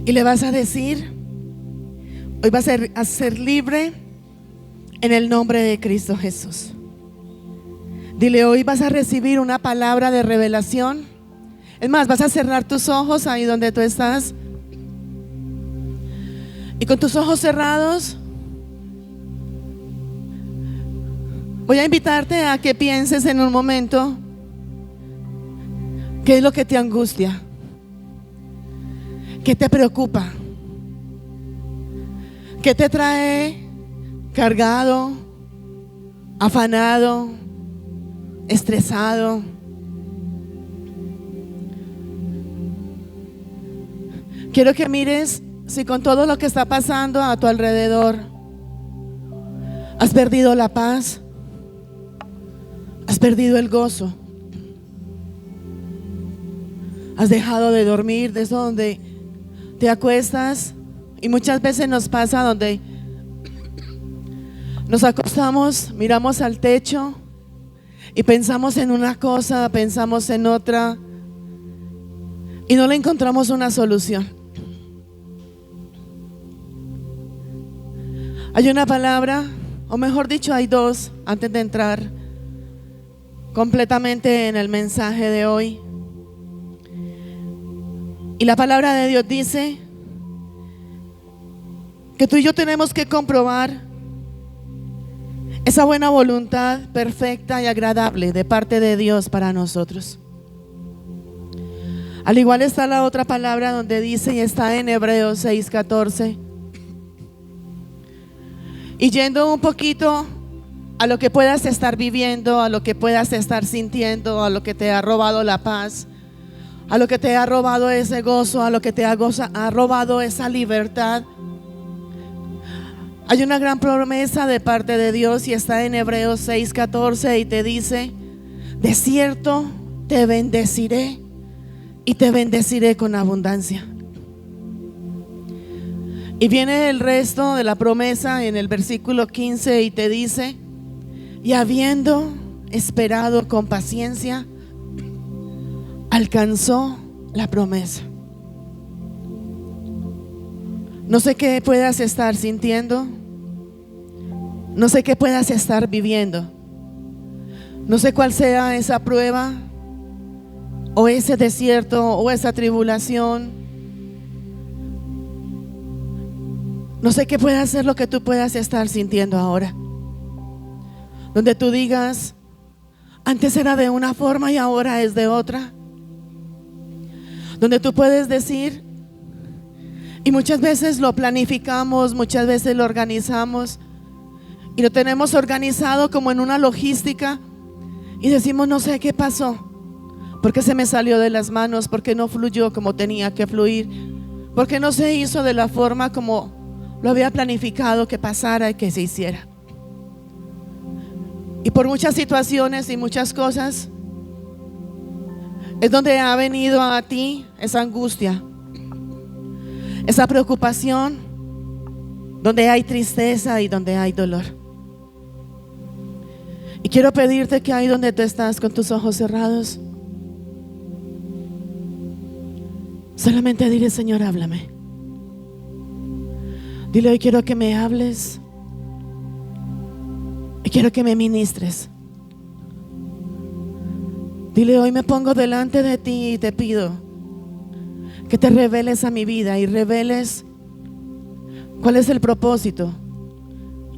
Y le vas a decir: hoy vas a ser libre en el nombre de Cristo Jesús. Dile: hoy vas a recibir una palabra de revelación. Es más, vas a cerrar tus ojos ahí donde tú estás. Y con tus ojos cerrados, voy a invitarte a que pienses en un momento qué es lo que te angustia, qué te preocupa, qué te trae cargado, afanado, estresado. Quiero que mires si con todo lo que está pasando a tu alrededor has perdido la paz, has perdido el gozo, has dejado de dormir, desde donde te acuestas. Y muchas veces nos pasa donde nos acostamos, miramos al techo y pensamos en una cosa, pensamos en otra y no le encontramos una solución. Hay una palabra, o mejor dicho, hay dos, antes de entrar completamente en el mensaje de hoy. Y la palabra de Dios dice que tú y yo tenemos que comprobar esa buena voluntad perfecta y agradable de parte de Dios para nosotros. Al igual está la otra palabra donde dice, y está en Hebreos 6:14. Y yendo un poquito a lo que puedas estar viviendo, a lo que puedas estar sintiendo, a lo que te ha robado la paz, a lo que te ha robado ese gozo, a lo que te ha robado esa libertad. Hay una gran promesa de parte de Dios y está en Hebreos 6:14 y te dice: de cierto te bendeciré y te bendeciré con abundancia. Y viene el resto de la promesa en el versículo 15 y te dice: y habiendo esperado con paciencia, alcanzó la promesa. No sé qué puedas estar sintiendo, no sé qué puedas estar viviendo, no sé cuál sea esa prueba o ese desierto o esa tribulación. No sé qué pueda ser lo que tú puedas estar sintiendo ahora, donde tú digas: antes era de una forma y ahora es de otra. Donde tú puedes decir, y muchas veces lo planificamos, muchas veces lo organizamos y lo tenemos organizado como en una logística y decimos: no sé qué pasó, porque se me salió de las manos, porque no fluyó como tenía que fluir, porque no se hizo de la forma como lo había planificado que pasara y que se hiciera. Y por muchas situaciones y muchas cosas es donde ha venido a ti esa angustia, esa preocupación, donde hay tristeza y donde hay dolor. Y quiero pedirte que ahí donde tú estás con tus ojos cerrados, solamente dile: Señor, háblame. Dile: hoy quiero que me hables y quiero que me ministres. Dile: hoy me pongo delante de ti y te pido que te reveles a mi vida y reveles cuál es el propósito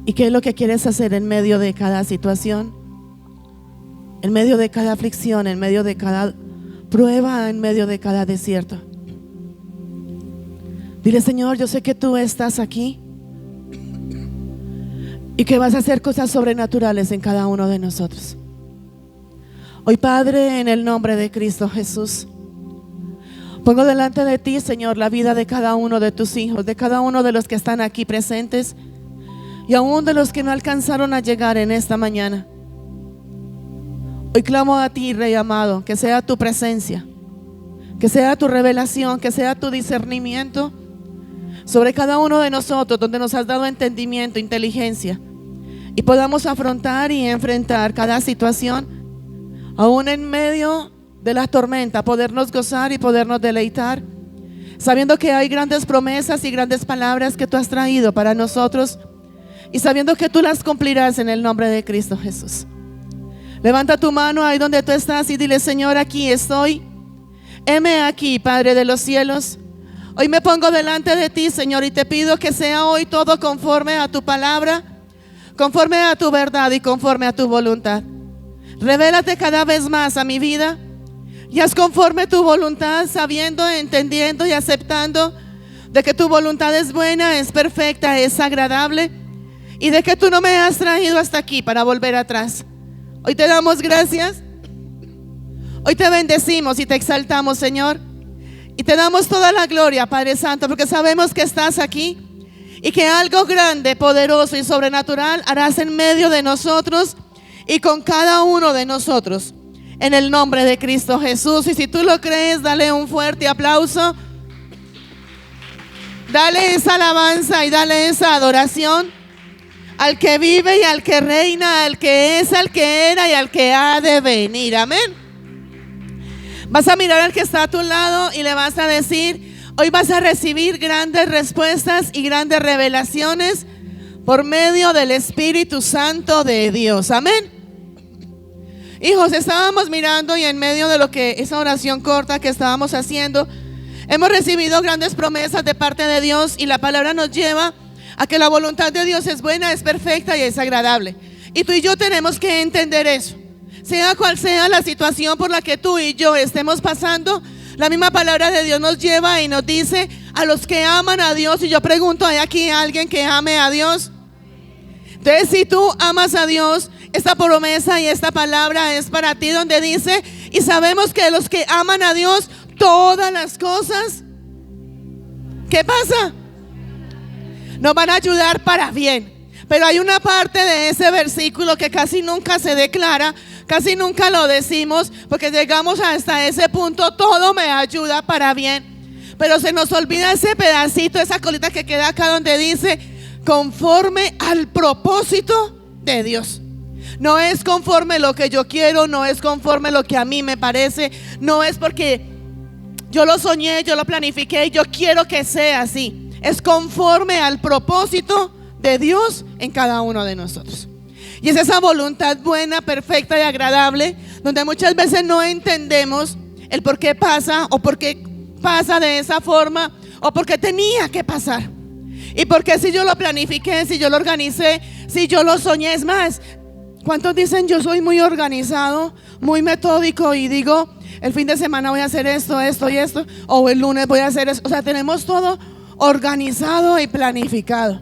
y qué es lo que quieres hacer en medio de cada situación, en medio de cada aflicción, en medio de cada prueba, en medio de cada desierto. Dile: Señor, yo sé que tú estás aquí y que vas a hacer cosas sobrenaturales en cada uno de nosotros. Hoy, Padre, en el nombre de Cristo Jesús, pongo delante de ti, Señor, la vida de cada uno de tus hijos, de cada uno de los que están aquí presentes y aún de los que no alcanzaron a llegar en esta mañana. Hoy clamo a ti, Rey amado, que sea tu presencia, que sea tu revelación, que sea tu discernimiento sobre cada uno de nosotros, donde nos has dado entendimiento, inteligencia, y podamos afrontar y enfrentar cada situación, aún en medio de la tormenta, podernos gozar y podernos deleitar, sabiendo que hay grandes promesas y grandes palabras que tú has traído para nosotros y sabiendo que tú las cumplirás en el nombre de Cristo Jesús. Levanta tu mano ahí donde tú estás y dile: Señor, aquí estoy. Heme aquí, Padre de los cielos. Hoy me pongo delante de ti, Señor, y te pido que sea hoy todo conforme a tu palabra, conforme a tu verdad y conforme a tu voluntad. Revélate cada vez más a mi vida y haz conforme tu voluntad, sabiendo, entendiendo y aceptando de que tu voluntad es buena, es perfecta, es agradable, y de que tú no me has traído hasta aquí para volver atrás. Hoy te damos gracias, hoy te bendecimos y te exaltamos, Señor, y te damos toda la gloria, Padre Santo, porque sabemos que estás aquí y que algo grande, poderoso y sobrenatural harás en medio de nosotros y con cada uno de nosotros, en el nombre de Cristo Jesús. Y si tú lo crees, dale un fuerte aplauso, dale esa alabanza y dale esa adoración al que vive y al que reina, al que es, al que era y al que ha de venir. Amén. Vas a mirar al que está a tu lado y le vas a decir: hoy vas a recibir grandes respuestas y grandes revelaciones por medio del Espíritu Santo de Dios. Amén. Hijos, estábamos mirando y en medio de lo que esa oración corta que estábamos haciendo, hemos recibido grandes promesas de parte de Dios, y la palabra nos lleva a que la voluntad de Dios es buena, es perfecta y es agradable. Y tú y yo tenemos que entender eso. Sea cual sea la situación por la que tú y yo estemos pasando, la misma palabra de Dios nos lleva y nos dice: a los que aman a Dios. Y yo pregunto: ¿hay aquí alguien que ame a Dios? Entonces, si tú amas a Dios, esta promesa y esta palabra es para ti, donde dice: y sabemos que los que aman a Dios, todas las cosas, ¿qué pasa? Nos van a ayudar para bien. Pero hay una parte de ese versículo que casi nunca se declara, casi nunca lo decimos, porque llegamos hasta ese punto: todo me ayuda para bien. Pero se nos olvida ese pedacito, esa colita que queda acá, donde dice: conforme al propósito de Dios. No es conforme lo que yo quiero, no es conforme lo que a mí me parece, no es porque yo lo soñé, yo lo planifiqué y yo quiero que sea así. Es conforme al propósito de Dios en cada uno de nosotros. Y es esa voluntad buena, perfecta y agradable, donde muchas veces no entendemos el por qué pasa, o por qué pasa de esa forma, o por qué tenía que pasar, y por qué si yo lo planifiqué, si yo lo organicé, si yo lo soñé. Es más, ¿cuántos dicen: yo soy muy organizado, muy metódico, y digo, el fin de semana voy a hacer esto, esto y esto, o el lunes voy a hacer eso? O sea, tenemos todo organizado y planificado.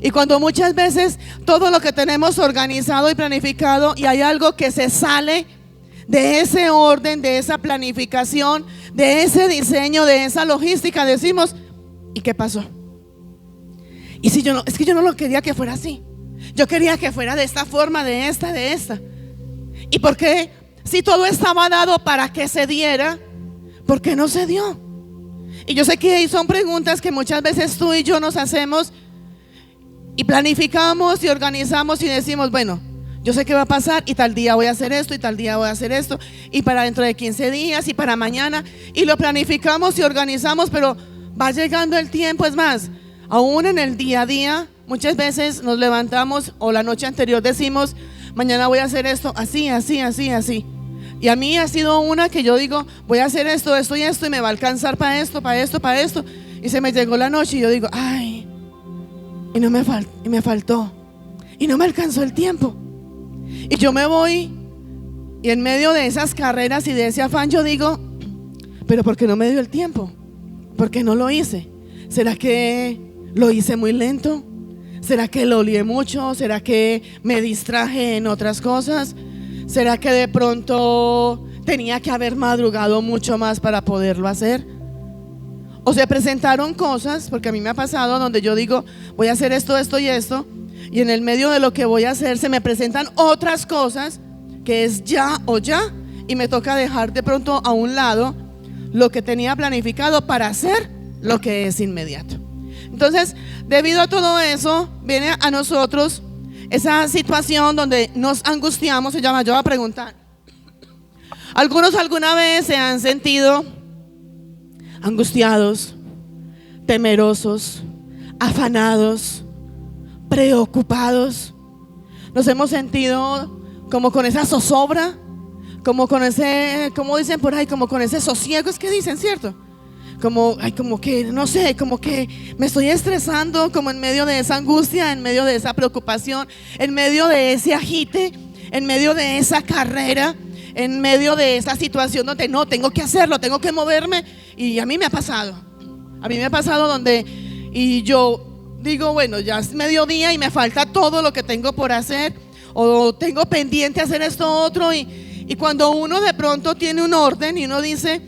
Y cuando muchas veces todo lo que tenemos organizado y planificado, y hay algo que se sale de ese orden, de esa planificación, de ese diseño, de esa logística, decimos: ¿y qué pasó? Y si yo no, es que yo no lo quería que fuera así, yo quería que fuera de esta forma, de esta. ¿Y por qué? Si todo estaba dado para que se diera, ¿por qué no se dio? Y yo sé que son preguntas que muchas veces tú y yo nos hacemos, y planificamos y organizamos y decimos: bueno, yo sé qué va a pasar, y tal día voy a hacer esto, y tal día voy a hacer esto, y para dentro de 15 días, y para mañana, y lo planificamos y organizamos, pero va llegando el tiempo. Es más, aún en el día a día, muchas veces nos levantamos, o la noche anterior decimos: mañana voy a hacer esto, así. Y a mí ha sido una que yo digo: voy a hacer esto, esto y esto, y me va a alcanzar para esto. Y se me llegó la noche y yo digo: ay, y me faltó, y no me alcanzó el tiempo. Y yo me voy, y en medio de esas carreras y de ese afán, yo digo: pero ¿por qué no me dio el tiempo? ¿Por qué no lo hice? ¿Será que lo hice muy lento? ¿Será que lo lié mucho? ¿Será que me distraje en otras cosas? ¿Será que de pronto tenía que haber madrugado mucho más para poderlo hacer? O se presentaron cosas, porque a mí me ha pasado, donde yo digo: voy a hacer esto, esto y esto, y en el medio de lo que voy a hacer se me presentan otras cosas que es ya o ya, y me toca dejar de pronto a un lado lo que tenía planificado para hacer lo que es inmediato. Entonces, debido a todo eso, viene a nosotros esa situación donde nos angustiamos. Se llama, yo voy a preguntar: ¿algunos alguna vez se han sentido angustiados, temerosos, afanados, preocupados. Nos hemos sentido como con esa zozobra, como con ese, como dicen por ahí, como con ese sosiego, es que dicen, ¿cierto? Como, ay, como que, no sé, como que me estoy estresando, como en medio de esa angustia, en medio de esa preocupación, en medio de ese agite, en medio de esa carrera, en medio de esa situación donde no, tengo que hacerlo, tengo que moverme. Y a mí me ha pasado donde, y yo digo, bueno, ya es mediodía y me falta todo lo que tengo por hacer, o tengo pendiente hacer esto otro, y cuando uno de pronto tiene un orden y uno dice,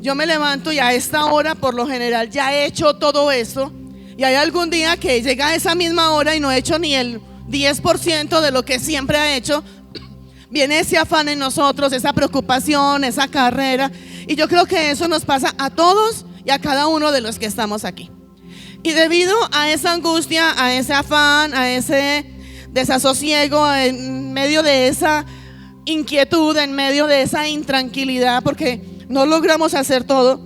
yo me levanto y a esta hora por lo general ya he hecho todo esto, y hay algún día que llega a esa misma hora y no he hecho ni el 10% de lo que siempre ha hecho, viene ese afán en nosotros, esa preocupación, esa carrera, y yo creo que eso nos pasa a todos y a cada uno de los que estamos aquí. Y debido a esa angustia, a ese afán, a ese desasosiego, en medio de esa inquietud, en medio de esa intranquilidad, porque no logramos hacer todo.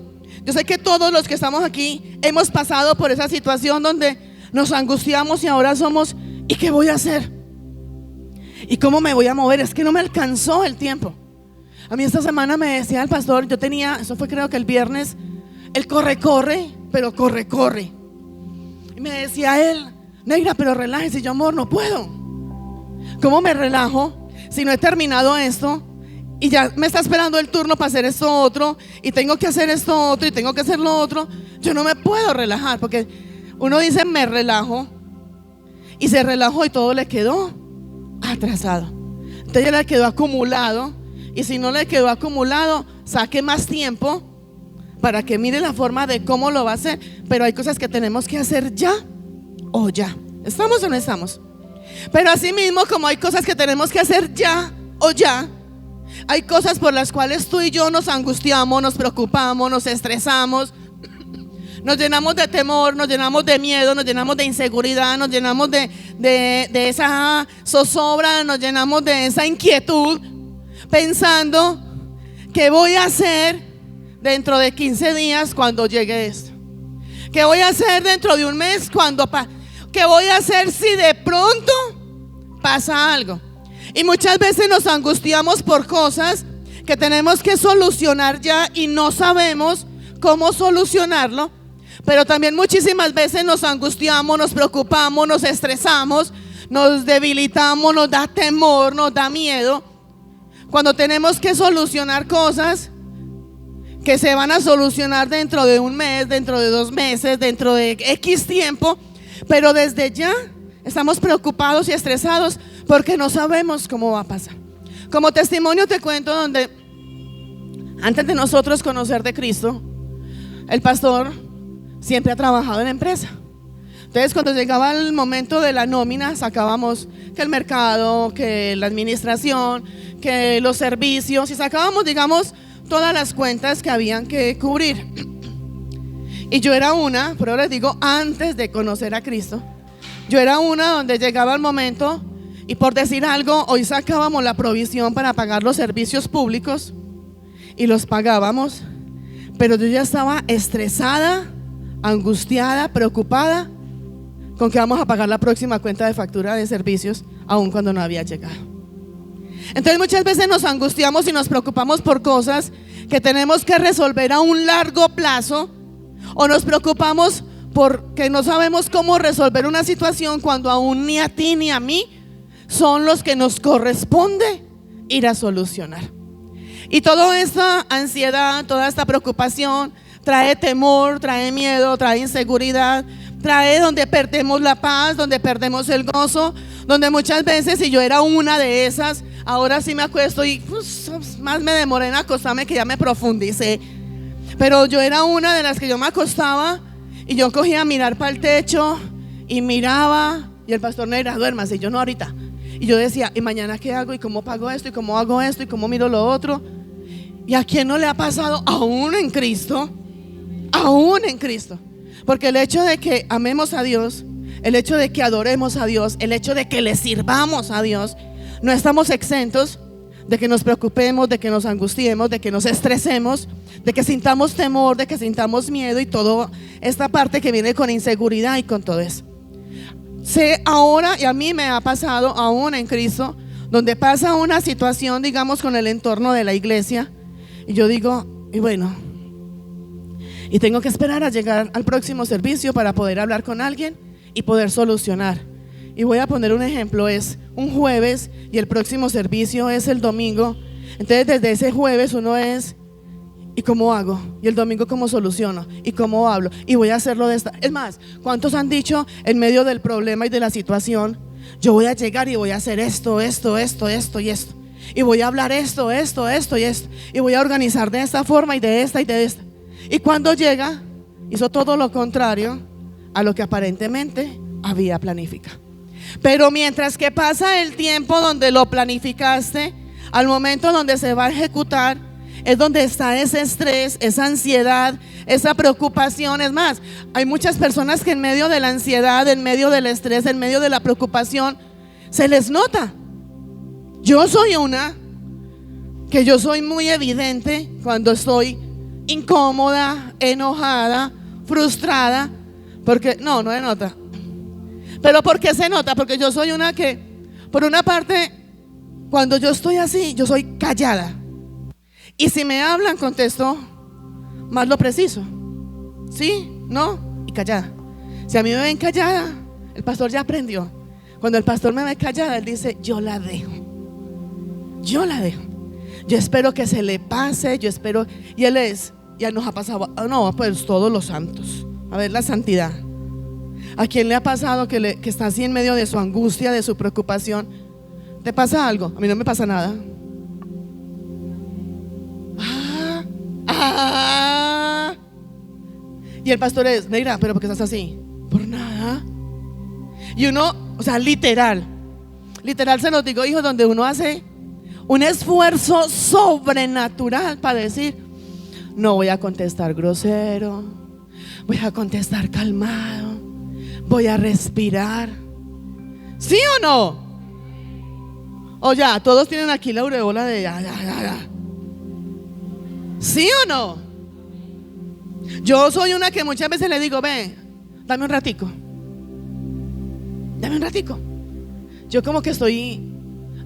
Yo sé que todos los que estamos aquí hemos pasado por esa situación donde nos angustiamos y ahora somos, ¿y qué voy a hacer? ¿Y cómo me voy a mover? Es que no me alcanzó el tiempo. A mí esta semana me decía el pastor, yo tenía, eso fue creo que el viernes, el corre, pero corre. Y me decía él, Negra, pero relájese. Y yo, amor, no puedo. ¿Cómo me relajo si no he terminado esto? Y ya me está esperando el turno para hacer esto otro, y tengo que hacer esto otro, y tengo que hacer lo otro. Yo no me puedo relajar, porque uno dice me relajo, y se relajó y todo le quedó atrasado. Entonces ya le quedó acumulado, y si no le quedó acumulado, saque más tiempo para que mire la forma de cómo lo va a hacer. Pero hay cosas que tenemos que hacer ya o ya. ¿Estamos o no estamos? Pero así mismo, como hay cosas que tenemos que hacer ya o ya, hay cosas por las cuales tú y yo nos angustiamos, nos preocupamos, nos estresamos, nos llenamos de temor, nos llenamos de miedo, nos llenamos de inseguridad, nos llenamos de esa zozobra, nos llenamos de esa inquietud, pensando ¿qué voy a hacer dentro de 15 días cuando llegue esto? ¿Qué voy a hacer dentro de un mes cuando ¿qué voy a hacer si de pronto pasa algo? Y muchas veces nos angustiamos por cosas que tenemos que solucionar ya y no sabemos cómo solucionarlo. Pero también muchísimas veces nos angustiamos, nos preocupamos, nos estresamos, nos debilitamos, nos da temor, nos da miedo, cuando tenemos que solucionar cosas que se van a solucionar dentro de un mes, dentro de 2 meses, dentro de X tiempo. Pero desde ya estamos preocupados y estresados porque no sabemos cómo va a pasar. Como testimonio te cuento donde antes de nosotros conocer de Cristo, el pastor siempre ha trabajado en empresa. Entonces cuando llegaba el momento de la nómina, sacábamos que el mercado, que la administración, que los servicios, y sacábamos, digamos, todas las cuentas que habían que cubrir. Y yo era una, pero les digo, antes de conocer a Cristo, yo era una donde llegaba el momento y, por decir algo, hoy sacábamos la provisión para pagar los servicios públicos y los pagábamos, pero yo ya estaba estresada, angustiada, preocupada con que vamos a pagar la próxima cuenta de factura de servicios, aun cuando no había llegado. Entonces muchas veces nos angustiamos y nos preocupamos por cosas que tenemos que resolver a un largo plazo, o nos preocupamos porque no sabemos cómo resolver una situación cuando aún ni a ti ni a mí son los que nos corresponde ir a solucionar. Y toda esta ansiedad, toda esta preocupación trae temor, trae miedo, trae inseguridad, trae donde perdemos la paz, donde perdemos el gozo, donde muchas veces, si yo era una de esas, ahora sí me acuesto y más me demoré en acostarme que ya me profundicé. Pero yo era una de las que yo me acostaba y yo cogía a mirar para el techo y miraba, y el pastor Negra, duérmase, y yo no, ahorita. Y yo decía, ¿y mañana qué hago? ¿Y cómo pago esto? ¿Y cómo hago esto? ¿Y cómo miro lo otro? ¿Y a quién no le ha pasado? Aún en Cristo, aún en Cristo. Porque el hecho de que amemos a Dios, el hecho de que adoremos a Dios, el hecho de que le sirvamos a Dios, no estamos exentos de que nos preocupemos, de que nos angustiemos, de que nos estresemos, de que sintamos temor, de que sintamos miedo y toda esta parte que viene con inseguridad y con todo eso. Sé ahora, y a mí me ha pasado aún en Cristo, donde pasa una situación, digamos, con el entorno de la iglesia, y yo digo, y bueno, y tengo que esperar a llegar al próximo servicio para poder hablar con alguien y poder solucionar. Y voy a poner un ejemplo, es un jueves y el próximo servicio es el domingo. Entonces desde ese jueves uno es, ¿y cómo hago? Y el domingo ¿cómo soluciono? ¿Y cómo hablo? Y voy a hacerlo de esta. Es más, ¿cuántos han dicho en medio del problema y de la situación, yo voy a llegar y voy a hacer esto y esto? Y voy a hablar esto y esto. Y voy a organizar de esta forma y de esta. Y cuando llega, hizo todo lo contrario a lo que aparentemente había planificado. Pero mientras que pasa el tiempo donde lo planificaste, al momento donde se va a ejecutar, es donde está ese estrés, esa ansiedad, esa preocupación. Es más, hay muchas personas que en medio de la ansiedad, en medio del estrés, en medio de la preocupación, se les nota. Yo soy que yo soy muy evidente cuando estoy incómoda, enojada, frustrada, porque no se nota. Pero ¿por qué se nota? Porque yo soy una que, por una parte, cuando yo estoy así, yo soy callada. Y si me hablan, contesto más lo preciso. ¿Sí? ¿No? Y callada. Si a mí me ven callada, el pastor ya aprendió. Cuando el pastor me ve callada, él dice, yo la dejo. Yo espero que se le pase, yo espero. Y él ya nos ha pasado, no, pues todos los santos. A ver, la santidad. ¿A quién le ha pasado que está así en medio de su angustia, de su preocupación? ¿Te pasa algo? A mí no me pasa nada. Y el pastor mira, pero ¿por qué estás así? Por nada. Y uno, o sea, literal se los digo, hijos, donde uno hace un esfuerzo sobrenatural para decir, no voy a contestar grosero, voy a contestar calmado, voy a respirar. ¿Sí o no? O ya, todos tienen aquí la aureola de ya. ¿Sí o no? Yo soy una que muchas veces le digo, dame un ratico. Yo como que estoy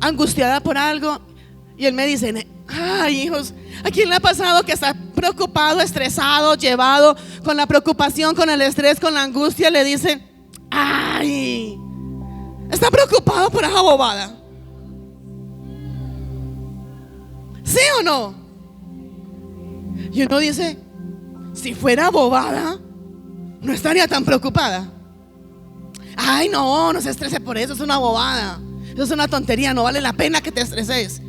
angustiada por algo y él me dice, ay, hijos, ¿a quién le ha pasado que está preocupado, estresado, llevado con la preocupación, con el estrés, con la angustia? Le dicen, ay, está preocupado por esa bobada. ¿Sí o no? Y uno dice, si fuera bobada, no estaría tan preocupada. Ay, no se estrese por eso, es una bobada, eso es una tontería, no vale la pena que te estreses.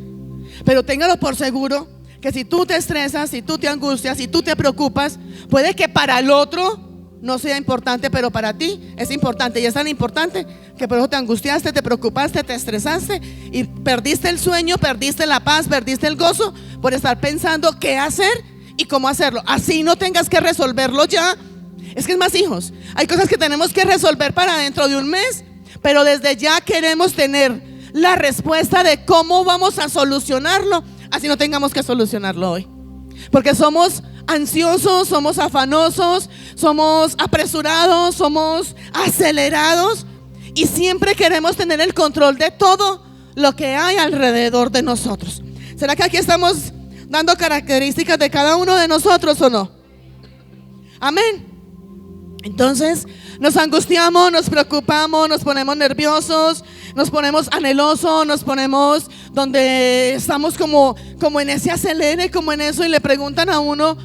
Pero téngalo por seguro que si tú te estresas, si tú te angustias, si tú te preocupas, puede que para el otro no sea importante, pero para ti es importante. Y es tan importante que por eso te angustiaste, te preocupaste, te estresaste y perdiste el sueño, perdiste la paz, perdiste el gozo por estar pensando qué hacer y cómo hacerlo. Así no tengas que resolverlo ya. Es que es más, hijos, hay cosas que tenemos que resolver para dentro de un mes, pero desde ya queremos tener la respuesta de cómo vamos a solucionarlo, así no tengamos que solucionarlo hoy. Porque somos ansiosos, somos afanosos, somos apresurados, somos acelerados y siempre queremos tener el control de todo lo que hay alrededor de nosotros. ¿Será que aquí estamos dando características de cada uno de nosotros o no? Amén. Entonces nos angustiamos, nos preocupamos, nos ponemos nerviosos, nos ponemos anhelosos, nos ponemos donde estamos como en ese acelere, como en eso, y le preguntan a uno,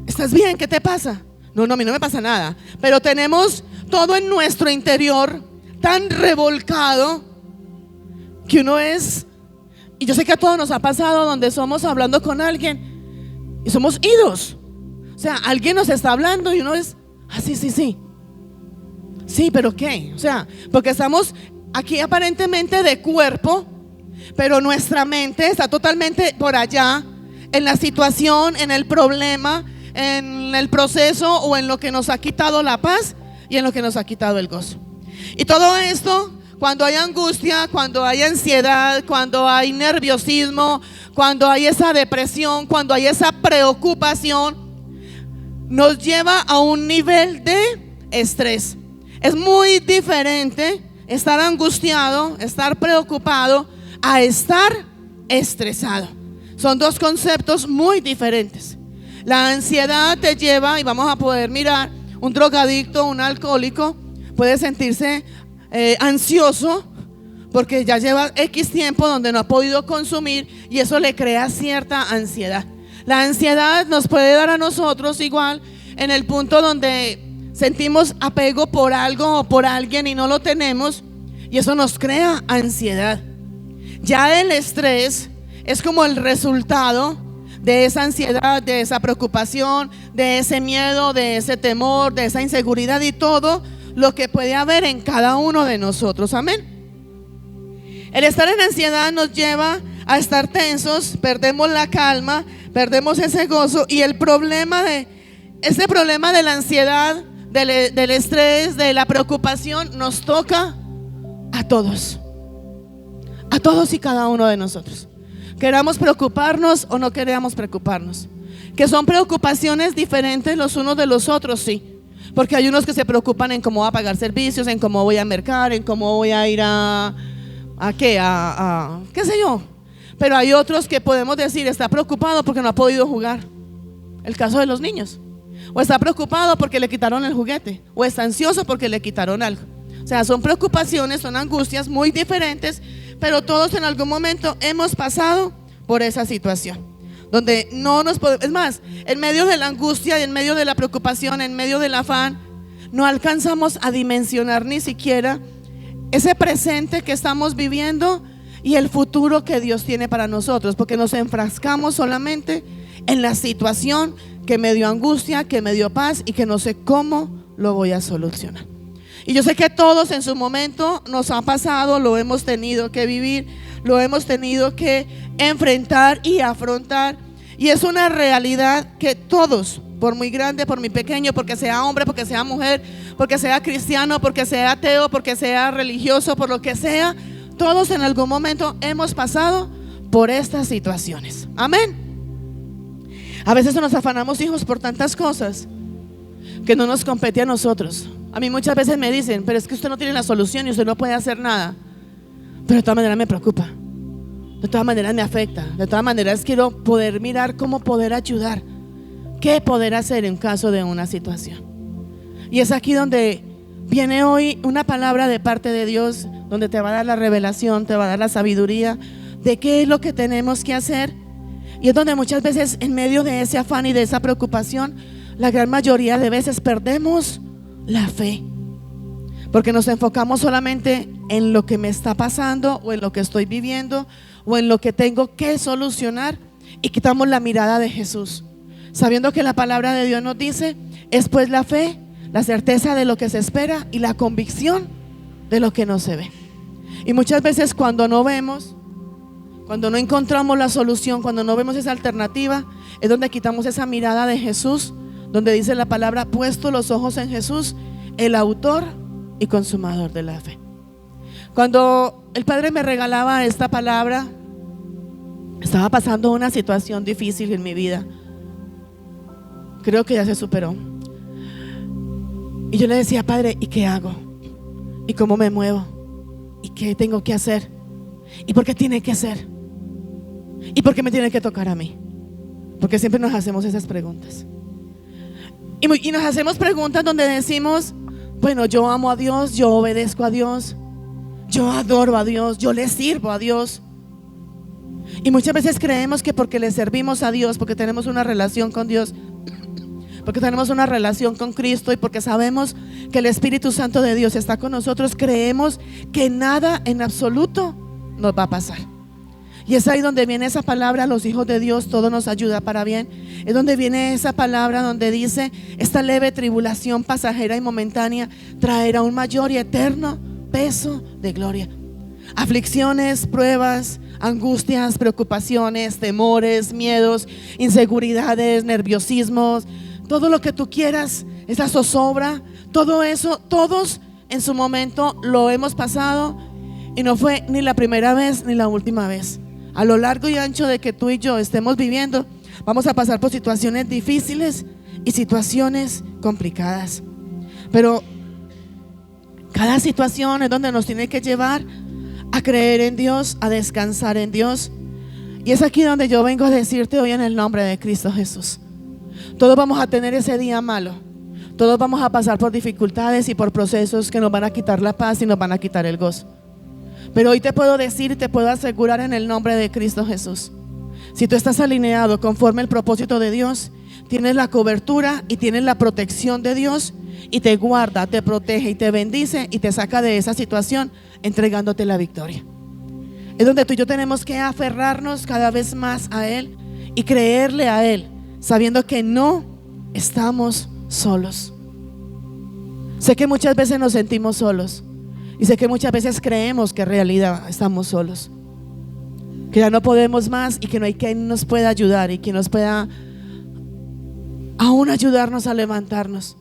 ¿estás bien? ¿Qué te pasa? No, a mí no me pasa nada. Pero tenemos todo en nuestro interior tan revolcado que uno es, y yo sé que a todos nos ha pasado donde somos hablando con alguien y somos idos. O sea, alguien nos está hablando y uno es, sí, pero ¿qué? O sea, porque estamos aquí aparentemente de cuerpo, pero nuestra mente está totalmente por allá, en la situación, en el problema, en el proceso o en lo que nos ha quitado la paz y en lo que nos ha quitado el gozo. Y todo esto, Cuando hay angustia, cuando hay ansiedad, cuando hay nerviosismo, cuando hay esa depresión, cuando hay esa preocupación, nos lleva a un nivel de estrés. Es muy diferente estar angustiado, estar preocupado, a estar estresado. Son dos conceptos muy diferentes. La ansiedad te lleva, y vamos a poder mirar, un drogadicto, un alcohólico puede sentirse ansioso porque ya lleva X tiempo donde no ha podido consumir, y eso le crea cierta ansiedad. La ansiedad nos puede dar a nosotros igual en el punto donde sentimos apego por algo o por alguien y no lo tenemos, y eso nos crea ansiedad. Ya el estrés es como el resultado de esa ansiedad, de esa preocupación, de ese miedo, de ese temor, de esa inseguridad y todo lo que puede haber en cada uno de nosotros. Amén. El estar en ansiedad nos lleva a estar tensos, perdemos la calma, perdemos ese gozo, y el problema de ese problema de la ansiedad, del estrés, de la preocupación, nos toca a todos y cada uno de nosotros. Queramos preocuparnos o no queramos preocuparnos. Que son preocupaciones diferentes los unos de los otros, sí. Porque hay unos que se preocupan en cómo voy a pagar servicios, en cómo voy a mercar, en cómo voy a ir a qué sé yo. Pero hay otros que podemos decir, está preocupado porque no ha podido jugar. El caso de los niños. O está preocupado porque le quitaron el juguete. O está ansioso porque le quitaron algo. O sea, son preocupaciones, son angustias muy diferentes, pero todos en algún momento hemos pasado por esa situación donde no nos podemos, es más, en medio de la angustia, en medio de la preocupación, en medio del afán, no alcanzamos a dimensionar ni siquiera ese presente que estamos viviendo y el futuro que Dios tiene para nosotros, porque nos enfrascamos solamente en la situación que me dio angustia, que me dio paz y que no sé cómo lo voy a solucionar. Y yo sé que todos en su momento nos ha pasado, lo hemos tenido que vivir, lo hemos tenido que enfrentar y afrontar. Y es una realidad que todos, por muy grande, por muy pequeño, porque sea hombre, porque sea mujer, porque sea cristiano, porque sea ateo, porque sea religioso, por lo que sea, todos en algún momento hemos pasado por estas situaciones. Amén. A veces nos afanamos, hijos, por tantas cosas que no nos compete a nosotros. A mí muchas veces me dicen, pero es que usted no tiene la solución y usted no puede hacer nada. Pero de todas maneras me preocupa, de todas maneras me afecta, de todas maneras quiero poder mirar cómo poder ayudar, qué poder hacer en caso de una situación. Y es aquí donde viene hoy una palabra de parte de Dios, donde te va a dar la revelación, te va a dar la sabiduría de qué es lo que tenemos que hacer. Y es donde muchas veces en medio de ese afán y de esa preocupación, la gran mayoría de veces perdemos la fe, porque nos enfocamos solamente en lo que me está pasando o en lo que estoy viviendo o en lo que tengo que solucionar, y quitamos la mirada de Jesús, sabiendo que la palabra de Dios nos dice: es pues la fe, la certeza de lo que se espera y la convicción de lo que no se ve. Y muchas veces cuando no vemos, cuando no encontramos la solución, cuando no vemos esa alternativa, es donde quitamos esa mirada de Jesús, donde dice la palabra: puesto los ojos en Jesús, el autor y consumador de la fe. Cuando el Padre me regalaba esta palabra, estaba pasando una situación difícil en mi vida. Creo que ya se superó. Y yo le decía: Padre, ¿y qué hago? ¿Y cómo me muevo? ¿Y qué tengo que hacer? ¿Y por qué tiene que ser? ¿Y por qué me tiene que tocar a mí? Porque siempre nos hacemos esas preguntas. Y nos hacemos preguntas donde decimos: bueno, yo amo a Dios, yo obedezco a Dios, yo adoro a Dios, yo le sirvo a Dios. Y muchas veces creemos que porque le servimos a Dios, porque tenemos una relación con Dios, porque tenemos una relación con Cristo y porque sabemos que el Espíritu Santo de Dios está con nosotros, creemos que nada en absoluto nos va a pasar. Y es ahí donde viene esa palabra: los hijos de Dios, todo nos ayuda para bien. Es donde viene esa palabra donde dice: esta leve tribulación pasajera y momentánea traerá un mayor y eterno peso de gloria. Aflicciones, pruebas, angustias, preocupaciones, temores, miedos, inseguridades, nerviosismos, todo lo que tú quieras, esa zozobra, todo eso, todos en su momento lo hemos pasado Y no fue ni la primera vez ni la última vez. A lo largo y ancho de que tú y yo estemos viviendo, vamos a pasar por situaciones difíciles y situaciones complicadas. Pero cada situación es donde nos tiene que llevar a creer en Dios, a descansar en Dios. Y es aquí donde yo vengo a decirte hoy en el nombre de Cristo Jesús: todos vamos a tener ese día malo. Todos vamos a pasar por dificultades y por procesos que nos van a quitar la paz y nos van a quitar el gozo. Pero hoy te puedo decir y te puedo asegurar en el nombre de Cristo Jesús: si tú estás alineado conforme el propósito de Dios, tienes la cobertura y tienes la protección de Dios, y te guarda, te protege y te bendice y te saca de esa situación entregándote la victoria. Es donde tú y yo tenemos que aferrarnos cada vez más a Él y creerle a Él, sabiendo que no estamos solos. Sé que muchas veces nos sentimos solos, y sé que muchas veces creemos que en realidad estamos solos, que ya no podemos más y que no hay quien nos pueda ayudar y quien nos pueda aún ayudarnos a levantarnos.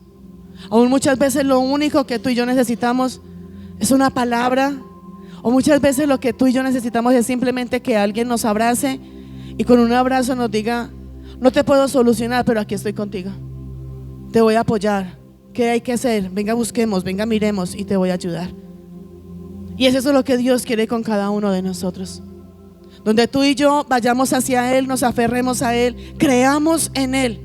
Aún muchas veces lo único que tú y yo necesitamos es una palabra, o muchas veces lo que tú y yo necesitamos es simplemente que alguien nos abrace y con un abrazo nos diga: no te puedo solucionar, pero aquí estoy contigo, te voy a apoyar. ¿Qué hay que hacer? Venga, busquemos, venga, miremos y te voy a ayudar. Y eso es lo que Dios quiere con cada uno de nosotros, donde tú y yo vayamos hacia Él, nos aferremos a Él, creamos en Él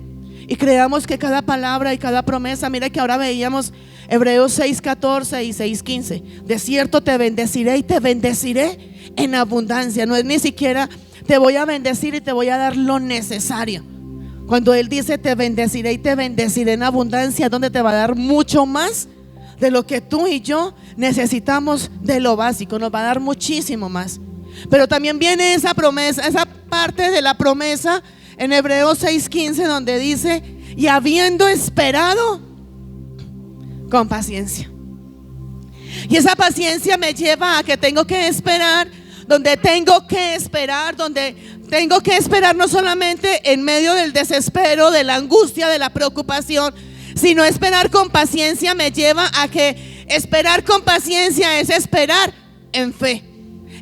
y creamos que cada palabra y cada promesa. Mira que ahora veíamos Hebreos 6:14 y 6:15: de cierto te bendeciré y te bendeciré en abundancia. No es ni siquiera te voy a bendecir y te voy a dar lo necesario. Cuando Él dice te bendeciré y te bendeciré en abundancia, donde te va a dar mucho más de lo que tú y yo necesitamos, de lo básico, nos va a dar muchísimo más. Pero también viene esa promesa, esa parte de la promesa en Hebreos 6:15, donde dice: y habiendo esperado con paciencia. Y esa paciencia me lleva a que tengo que esperar, donde tengo que esperar no solamente en medio del desespero, de la angustia, de la preocupación, sino esperar con paciencia me lleva a que esperar con paciencia es esperar en fe,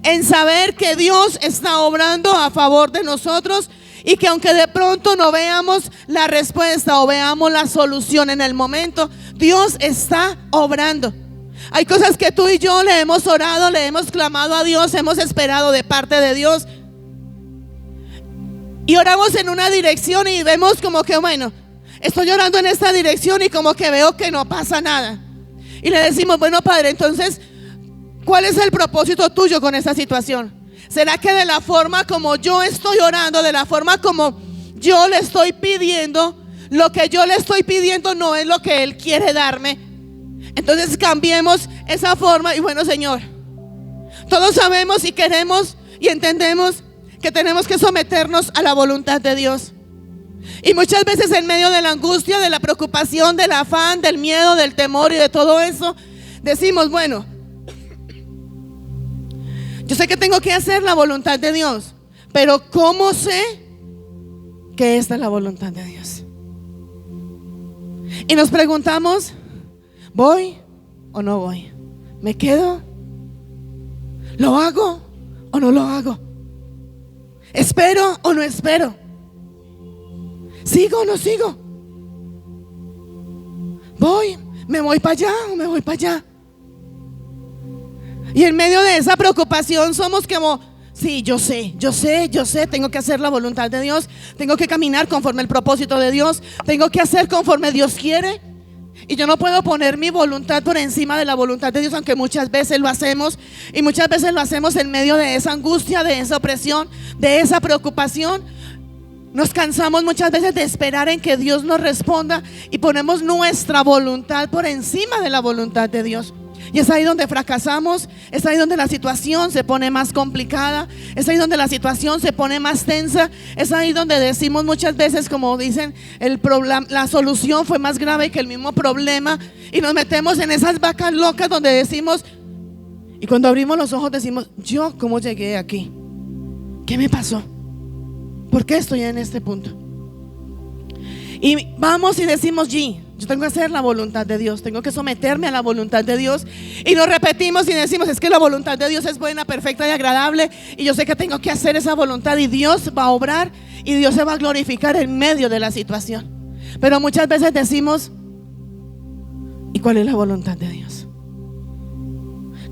en saber que Dios está obrando a favor de nosotros, y que aunque de pronto no veamos la respuesta o veamos la solución en el momento, Dios está obrando. Hay cosas que tú y yo le hemos orado, le hemos clamado a Dios, hemos esperado de parte de Dios, y oramos en una dirección y vemos como que, bueno, estoy orando en esta dirección y como que veo que no pasa nada. Y le decimos: bueno, Padre, entonces, ¿cuál es el propósito tuyo con esta situación? ¿Será que de la forma como yo estoy orando, de la forma como yo le estoy pidiendo, lo que yo le estoy pidiendo no es lo que Él quiere darme? Entonces cambiemos esa forma. Y bueno, Señor, todos sabemos y queremos y entendemos que tenemos que someternos a la voluntad de Dios. Y muchas veces en medio de la angustia, de la preocupación, del afán, del miedo, del temor y de todo eso, decimos: bueno, yo sé que tengo que hacer la voluntad de Dios, pero ¿cómo sé que esta es la voluntad de Dios? Y nos preguntamos: ¿voy o no voy? ¿Me quedo? ¿Lo hago o no lo hago? ¿Espero o no espero? ¿Sigo o no sigo? ¿Me voy para allá o me voy para allá? Y en medio de esa preocupación somos como: sí, yo sé, tengo que hacer la voluntad de Dios, tengo que caminar conforme el propósito de Dios, tengo que hacer conforme Dios quiere. Y yo no puedo poner mi voluntad por encima de la voluntad de Dios, aunque muchas veces lo hacemos. Y muchas veces lo hacemos en medio de esa angustia, de esa opresión, de esa preocupación. Nos cansamos muchas veces de esperar en que Dios nos responda y ponemos nuestra voluntad por encima de la voluntad de Dios. Y es ahí donde fracasamos, es ahí donde la situación se pone más complicada, es ahí donde la situación se pone más tensa, es ahí donde decimos muchas veces, como dicen, la solución fue más grave que el mismo problema, y nos metemos en esas vacas locas donde decimos, y cuando abrimos los ojos decimos: ¿yo cómo llegué aquí? ¿Qué me pasó? ¿Por qué estoy en este punto? Y vamos y decimos: Yo tengo que hacer la voluntad de Dios, tengo que someterme a la voluntad de Dios. Y nos repetimos y decimos, es que la voluntad de Dios es buena, perfecta y agradable, y yo sé que tengo que hacer esa voluntad, y Dios va a obrar y Dios se va a glorificar en medio de la situación. Pero muchas veces decimos, ¿y cuál es la voluntad de Dios?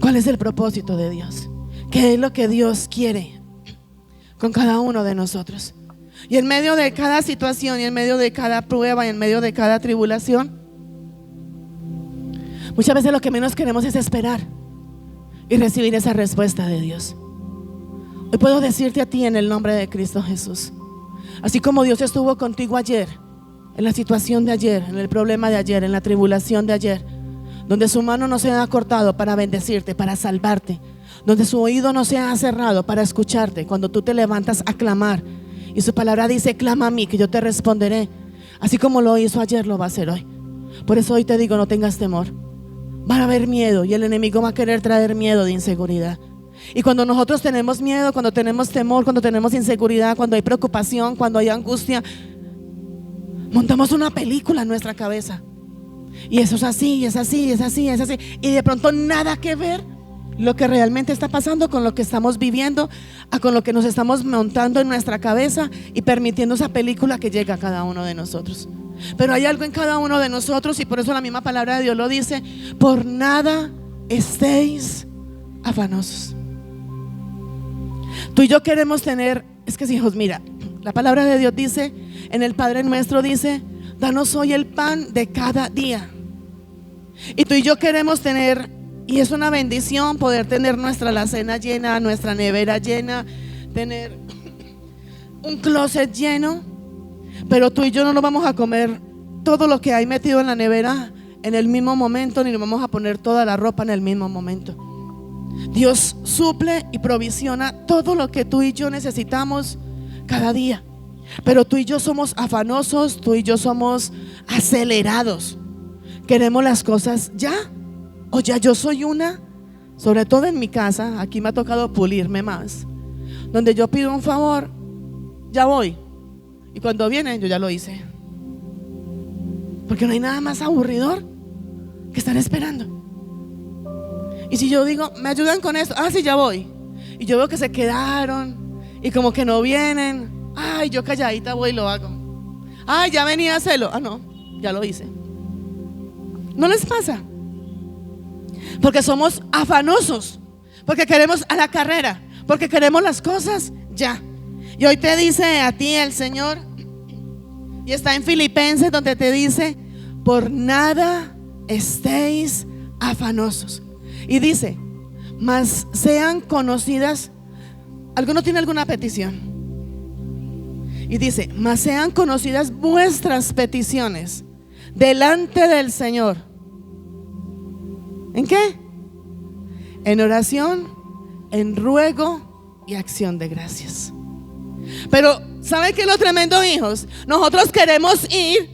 ¿Cuál es el propósito de Dios? ¿Qué es lo que Dios quiere con cada uno de nosotros? Y en medio de cada situación, y en medio de cada prueba, y en medio de cada tribulación, muchas veces lo que menos queremos es esperar y recibir esa respuesta de Dios. Hoy puedo decirte a ti en el nombre de Cristo Jesús, así como Dios estuvo contigo ayer, en la situación de ayer, en el problema de ayer, en la tribulación de ayer, donde su mano no se ha cortado para bendecirte, para salvarte, donde su oído no se ha cerrado para escucharte cuando tú te levantas a clamar. Y su palabra dice, clama a mí que yo te responderé. Así como lo hizo ayer, lo va a hacer hoy. Por eso hoy te digo, no tengas temor. Va a haber miedo, y el enemigo va a querer traer miedo de inseguridad. Y cuando nosotros tenemos miedo, cuando tenemos temor, cuando tenemos inseguridad, cuando hay preocupación, cuando hay angustia, montamos una película en nuestra cabeza. Y eso es así, y es así, y es así, y es así. Y de pronto nada que ver lo que realmente está pasando con lo que estamos viviendo, con lo que nos estamos montando en nuestra cabeza y permitiendo esa película que llega a cada uno de nosotros. Pero hay algo en cada uno de nosotros, y por eso la misma palabra de Dios lo dice: por nada estéis afanosos. Tú y yo queremos tener, es que hijos, mira, la palabra de Dios dice, en el Padre Nuestro dice, danos hoy el pan de cada día. Y tú y yo queremos tener, y es una bendición poder tener nuestra alacena llena, nuestra nevera llena, tener un closet lleno. Pero tú y yo no nos vamos a comer todo lo que hay metido en la nevera en el mismo momento, ni nos vamos a poner toda la ropa en el mismo momento. Dios suple y provisiona todo lo que tú y yo necesitamos cada día. Pero tú y yo somos afanosos, tú y yo somos acelerados. Queremos las cosas ya. O ya yo soy una, sobre todo en mi casa, aquí me ha tocado pulirme más, donde yo pido un favor, ya voy, y cuando vienen yo ya lo hice. Porque no hay nada más aburridor que estar esperando. Y si yo digo, me ayudan con esto, sí, ya voy, y yo veo que se quedaron y como que no vienen, yo calladita voy y lo hago. Ya venía a hacerlo, no, ya lo hice. ¿No les pasa? Porque somos afanosos, porque queremos a la carrera, porque queremos las cosas ya. Y hoy te dice a ti el Señor, y está en Filipenses donde te dice, por nada estéis afanosos. Y dice, mas sean conocidas. ¿Alguno tiene alguna petición? Y dice, mas sean conocidas vuestras peticiones delante del Señor. ¿En qué? En oración, en ruego y acción de gracias. Pero ¿saben qué es lo tremendo, hijos? Nosotros queremos ir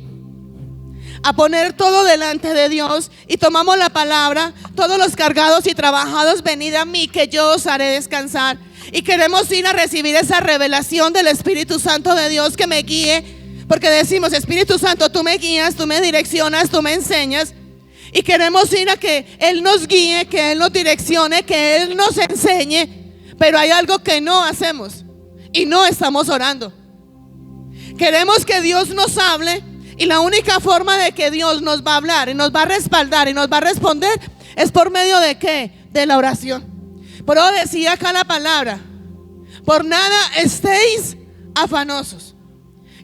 a poner todo delante de Dios, y tomamos la palabra, todos los cargados y trabajados, venid a mí que yo os haré descansar. Y queremos ir a recibir esa revelación del Espíritu Santo de Dios que me guíe, porque decimos, Espíritu Santo, tú me guías, tú me direccionas, tú me enseñas. Y queremos ir a que Él nos guíe, que Él nos direccione, que Él nos enseñe. Pero hay algo que no hacemos, y no estamos orando. Queremos que Dios nos hable, y la única forma de que Dios nos va a hablar y nos va a respaldar y nos va a responder es por medio de ¿qué? De la oración. Por eso decía acá la palabra, por nada estéis afanosos.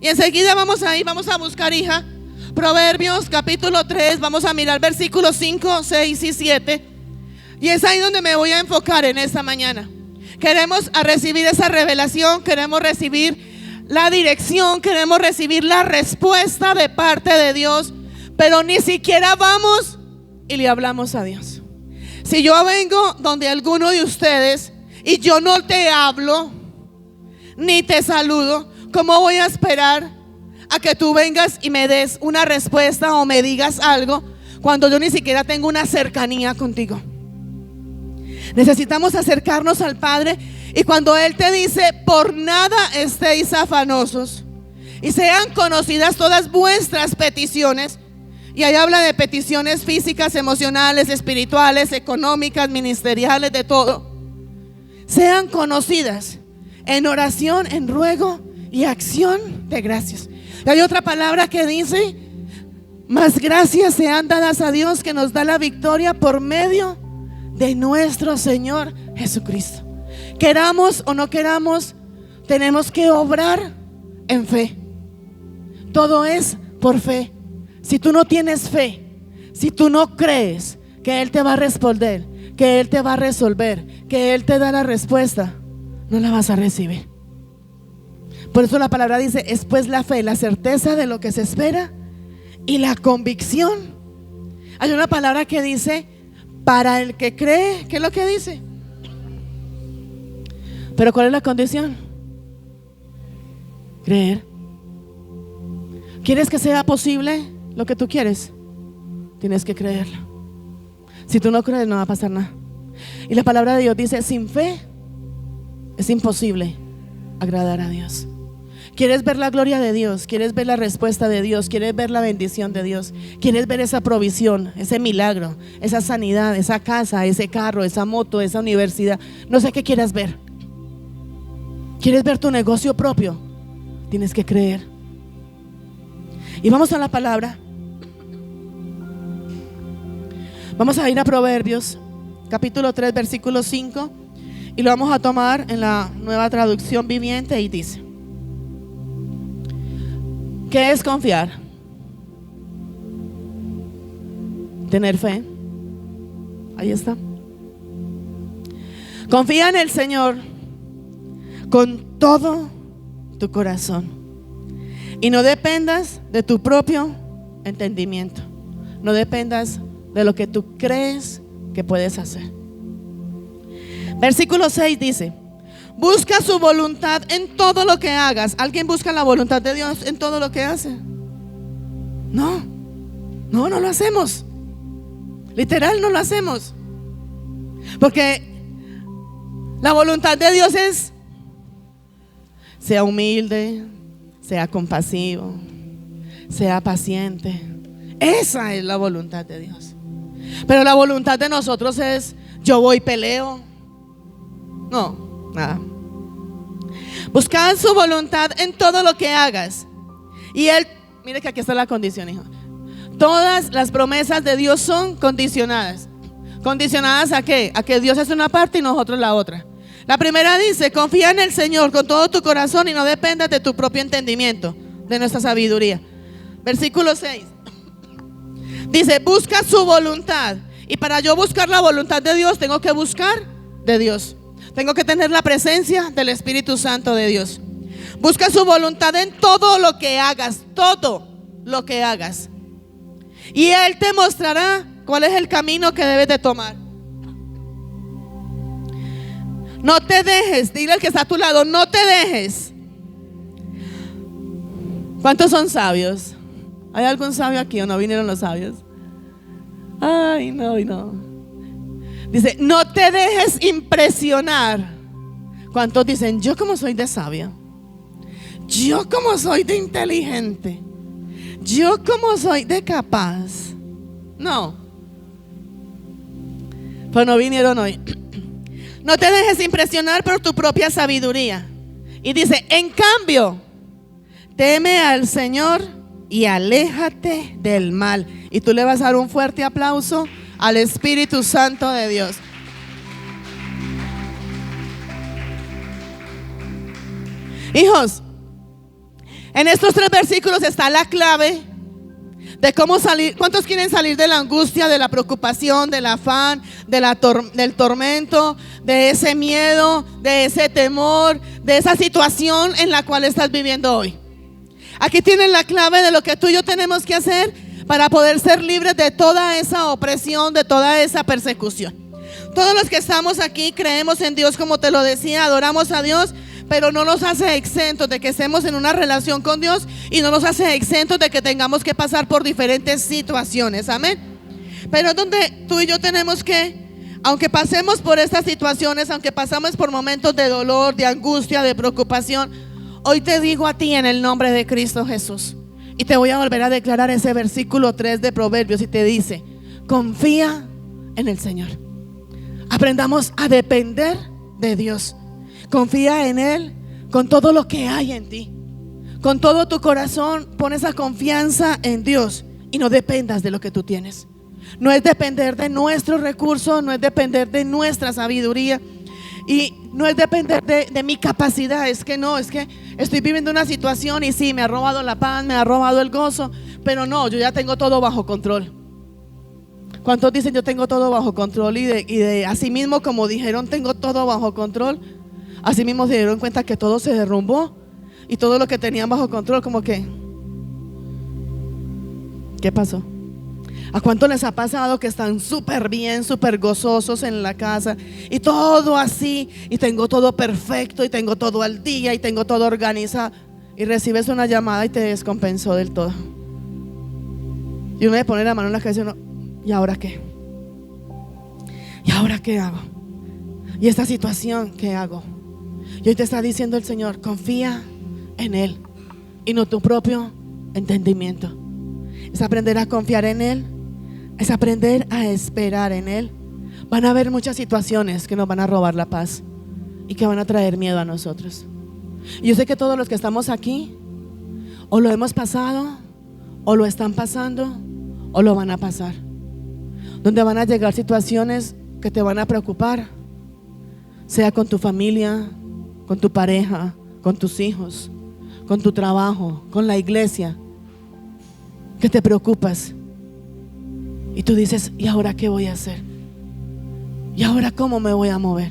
Y enseguida vamos a buscar, hija, Proverbios capítulo 3, vamos a mirar versículos 5, 6 y 7. Y es ahí donde me voy a enfocar en esta mañana. Queremos recibir esa revelación, queremos recibir la dirección, queremos recibir la respuesta de parte de Dios, pero ni siquiera vamos y le hablamos a Dios. Si yo vengo donde alguno de ustedes y yo no te hablo ni te saludo, ¿cómo voy a esperar a que tú vengas y me des una respuesta o me digas algo cuando yo ni siquiera tengo una cercanía contigo? Necesitamos acercarnos al Padre, y cuando Él te dice, por nada estéis afanosos y sean conocidas todas vuestras peticiones. Y ahí habla de peticiones físicas, emocionales, espirituales, económicas, ministeriales, de todo. Sean conocidas en oración, en ruego y acción de gracias. Y hay otra palabra que dice: más gracias sean dadas a Dios, que nos da la victoria por medio de nuestro Señor Jesucristo. Queramos o no queramos, tenemos que obrar en fe. Todo es por fe. Si tú no tienes fe, si tú no crees que Él te va a responder, que Él te va a resolver, que Él te da la respuesta, no la vas a recibir. Por eso la palabra dice: es pues la fe, la certeza de lo que se espera y la convicción. Hay una palabra que dice: para el que cree. ¿Qué es lo que dice? Pero ¿cuál es la condición? Creer. ¿Quieres que sea posible lo que tú quieres? Tienes que creerlo. Si tú no crees, no va a pasar nada. Y la palabra de Dios dice: sin fe es imposible agradar a Dios. ¿Quieres ver la gloria de Dios? ¿Quieres ver la respuesta de Dios? ¿Quieres ver la bendición de Dios? ¿Quieres ver esa provisión, ese milagro, esa sanidad, esa casa, ese carro, esa moto, esa universidad? No sé qué quieras ver. ¿Quieres ver tu negocio propio? Tienes que creer. Y vamos a la palabra. Vamos a ir a Proverbios capítulo 3 versículo 5, y lo vamos a tomar en la Nueva Traducción Viviente, y dice: ¿qué es confiar? Tener fe. Ahí está. Confía en el Señor con todo tu corazón y no dependas de tu propio entendimiento. No dependas de lo que tú crees que puedes hacer. Versículo 6 dice: busca su voluntad en todo lo que hagas. ¿Alguien busca la voluntad de Dios en todo lo que hace? No lo hacemos. Literal, no lo hacemos. Porque la voluntad de Dios es: sea humilde, sea compasivo, sea paciente. Esa es la voluntad de Dios. Pero la voluntad de nosotros es: yo voy y peleo. No, nada. Buscad su voluntad en todo lo que hagas. Y Él, mire que aquí está la condición, hijo. Todas las promesas de Dios son condicionadas. ¿Condicionadas a qué? A que Dios es una parte y nosotros la otra. La primera dice: confía en el Señor con todo tu corazón y no dependas de tu propio entendimiento, de nuestra sabiduría. Versículo 6 dice: busca su voluntad. Y para yo buscar la voluntad de Dios, tengo que buscar de Dios. Tengo que tener la presencia del Espíritu Santo de Dios. Busca su voluntad en todo lo que hagas. Todo lo que hagas. Y Él te mostrará cuál es el camino que debes de tomar. No te dejes. Dile al que está a tu lado: no te dejes. ¿Cuántos son sabios? ¿Hay algún sabio aquí o no vinieron los sabios? Ay, no. Dice: no te dejes impresionar. ¿Cuántos dicen: yo como soy de sabio? Yo como soy de inteligente? Yo como soy de capaz? No. Pues no vinieron hoy. No te dejes impresionar por tu propia sabiduría. Y dice: en cambio, teme al Señor y aléjate del mal. Y tú le vas a dar un fuerte aplauso al Espíritu Santo de Dios. Hijos, en estos 3 versículos está la clave de cómo salir. ¿Cuántos quieren salir de la angustia, de la preocupación, del afán, del tormento, de ese miedo, de ese temor, de esa situación en la cual estás viviendo hoy? Aquí tienen la clave de lo que tú y yo tenemos que hacer para poder ser libres de toda esa opresión, de toda esa persecución. Todos los que estamos aquí creemos en Dios, como te lo decía, adoramos a Dios, pero no nos hace exentos de que estemos en una relación con Dios, y no nos hace exentos de que tengamos que pasar por diferentes situaciones. Amén. Pero donde tú y yo tenemos que, aunque pasemos por estas situaciones, aunque pasamos por momentos de dolor, de angustia, de preocupación, hoy te digo a ti en el nombre de Cristo Jesús, Y te voy a volver a declarar ese versículo 3 de Proverbios y te dice: confía en el Señor. Aprendamos a depender de Dios. Confía en Él con todo lo que hay en ti. Con todo tu corazón pon esa confianza en Dios y no dependas de lo que tú tienes. No es depender de nuestros recursos, no es depender de nuestra sabiduría y no es depender de mi capacidad. Es que no, es que estoy viviendo una situación y sí, me ha robado la paz, me ha robado el gozo, pero no, yo ya tengo todo bajo control. ¿Cuántos dicen yo tengo todo bajo control? Y de así mismo como dijeron tengo todo bajo control, así mismo se dieron cuenta que todo se derrumbó y todo lo que tenían bajo control como que ¿qué pasó? ¿A cuánto les ha pasado que están súper bien, súper gozosos en la casa y todo así, y tengo todo perfecto y tengo todo al día y tengo todo organizado, y recibes una llamada y te descompensó del todo? Y uno le pone la mano en la cabeza y uno, ¿y ahora qué? ¿Y ahora qué hago? ¿Y esta situación qué hago? Y hoy te está diciendo el Señor: confía en Él y no tu propio entendimiento. Es aprender a confiar en Él, es aprender a esperar en Él. Van a haber muchas situaciones que nos van a robar la paz y que van a traer miedo a nosotros. Y yo sé que todos los que estamos aquí o lo hemos pasado, o lo están pasando, o lo van a pasar, donde van a llegar situaciones que te van a preocupar, sea con tu familia, con tu pareja, con tus hijos, con tu trabajo, con la iglesia, que te preocupas y tú dices: ¿y ahora qué voy a hacer? ¿Y ahora cómo me voy a mover?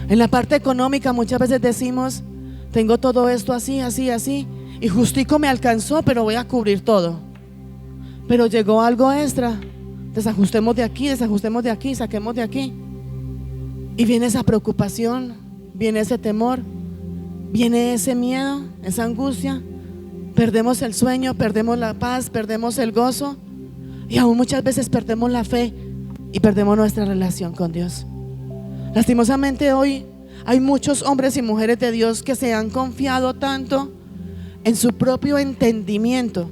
En la parte económica muchas veces decimos: tengo todo esto así, así, así, y justico me alcanzó, pero voy a cubrir todo. Pero llegó algo extra, desajustemos de aquí, saquemos de aquí, y viene esa preocupación, viene ese temor, viene ese miedo, esa angustia. Perdemos el sueño, perdemos la paz, perdemos el gozo, y aún muchas veces perdemos la fe y perdemos nuestra relación con Dios. Lastimosamente hoy hay muchos hombres y mujeres de Dios que se han confiado tanto en su propio entendimiento,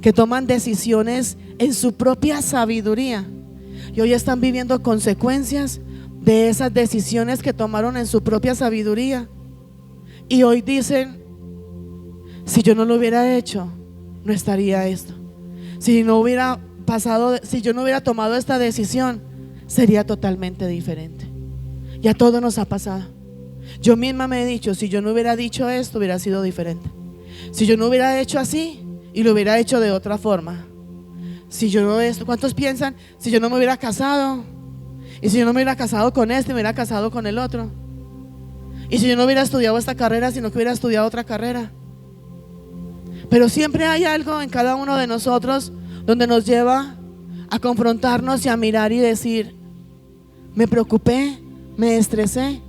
que toman decisiones en su propia sabiduría, y hoy están viviendo consecuencias de esas decisiones que tomaron en su propia sabiduría. Y hoy dicen: si yo no lo hubiera hecho, no estaría esto. Si no hubiera pasado, si yo no hubiera tomado esta decisión, sería totalmente diferente. Ya todo nos ha pasado. Yo misma me he dicho: si yo no hubiera dicho esto, hubiera sido diferente. Si yo no hubiera hecho así y lo hubiera hecho de otra forma. Si yo no esto, ¿cuántos piensan? Si yo no me hubiera casado, y si yo no me hubiera casado con este, me hubiera casado con el otro. Y si yo no hubiera estudiado esta carrera, sino que hubiera estudiado otra carrera. Pero siempre hay algo en cada uno de nosotros donde nos lleva a confrontarnos y a mirar y decir: me preocupé, me estresé,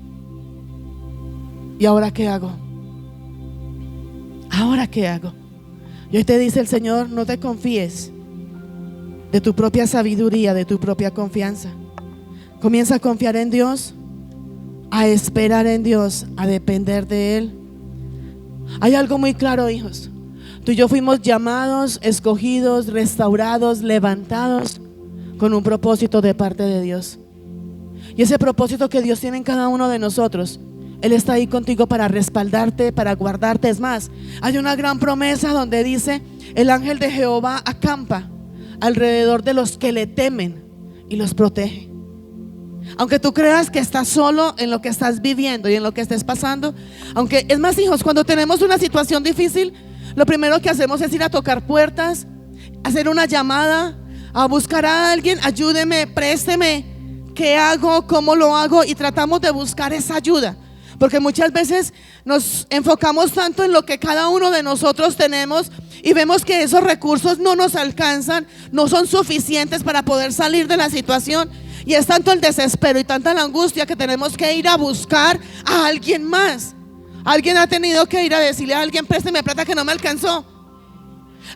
¿y ahora qué hago? ¿Ahora qué hago? Y hoy te dice el Señor: no te confíes de tu propia sabiduría, de tu propia confianza. Comienza a confiar en Dios, a esperar en Dios, a depender de Él. Hay algo muy claro, hijos. Tú y yo fuimos llamados, escogidos, restaurados, levantados con un propósito de parte de Dios. Y ese propósito que Dios tiene en cada uno de nosotros, Él está ahí contigo para respaldarte, para guardarte. Es más, hay una gran promesa donde dice: el ángel de Jehová acampa alrededor de los que le temen y los protege. Aunque tú creas que estás solo en lo que estás viviendo y en lo que estés pasando, aunque, es más, hijos, cuando tenemos una situación difícil, lo primero que hacemos es ir a tocar puertas, hacer una llamada, a buscar a alguien: ayúdeme, présteme, ¿qué hago? ¿Cómo lo hago? Y tratamos de buscar esa ayuda, porque muchas veces nos enfocamos tanto en lo que cada uno de nosotros tenemos y vemos que esos recursos no nos alcanzan, no son suficientes para poder salir de la situación. Y es tanto el desespero y tanta la angustia que tenemos que ir a buscar a alguien más. Alguien ha tenido que ir a decirle a alguien: présteme plata que no me alcanzó.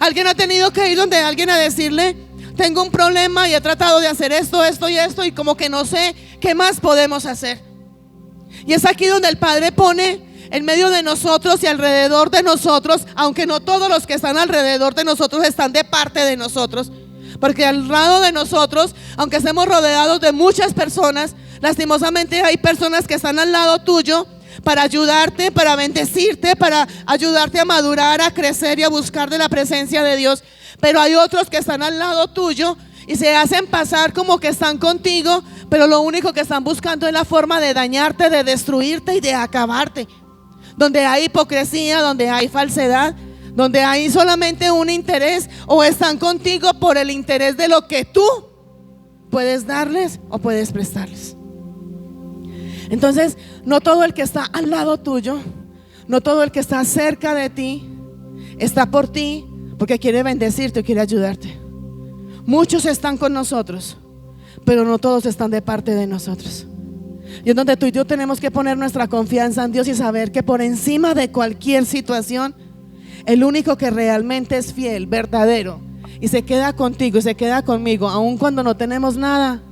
Alguien ha tenido que ir donde alguien a decirle: tengo un problema y he tratado de hacer esto, esto y esto, y como que no sé qué más podemos hacer. Y es aquí donde el Padre pone en medio de nosotros y alrededor de nosotros, aunque no todos los que están alrededor de nosotros están de parte de nosotros, porque al lado de nosotros, aunque estemos rodeados de muchas personas, lastimosamente hay personas que están al lado tuyo para ayudarte, para bendecirte, para ayudarte a madurar, a crecer y a buscar de la presencia de Dios. Pero hay otros que están al lado tuyo y se hacen pasar como que están contigo, pero lo único que están buscando es la forma de dañarte, de destruirte y de acabarte. Donde hay hipocresía, donde hay falsedad, donde hay solamente un interés, o están contigo por el interés de lo que tú puedes darles o puedes prestarles. Entonces, no todo el que está al lado tuyo, no todo el que está cerca de ti, está por ti porque quiere bendecirte o quiere ayudarte. Muchos están con nosotros, pero no todos están de parte de nosotros. Y es donde tú y yo tenemos que poner nuestra confianza en Dios y saber que por encima de cualquier situación, el único que realmente es fiel, verdadero, y se queda contigo y se queda conmigo, aun cuando no tenemos nada,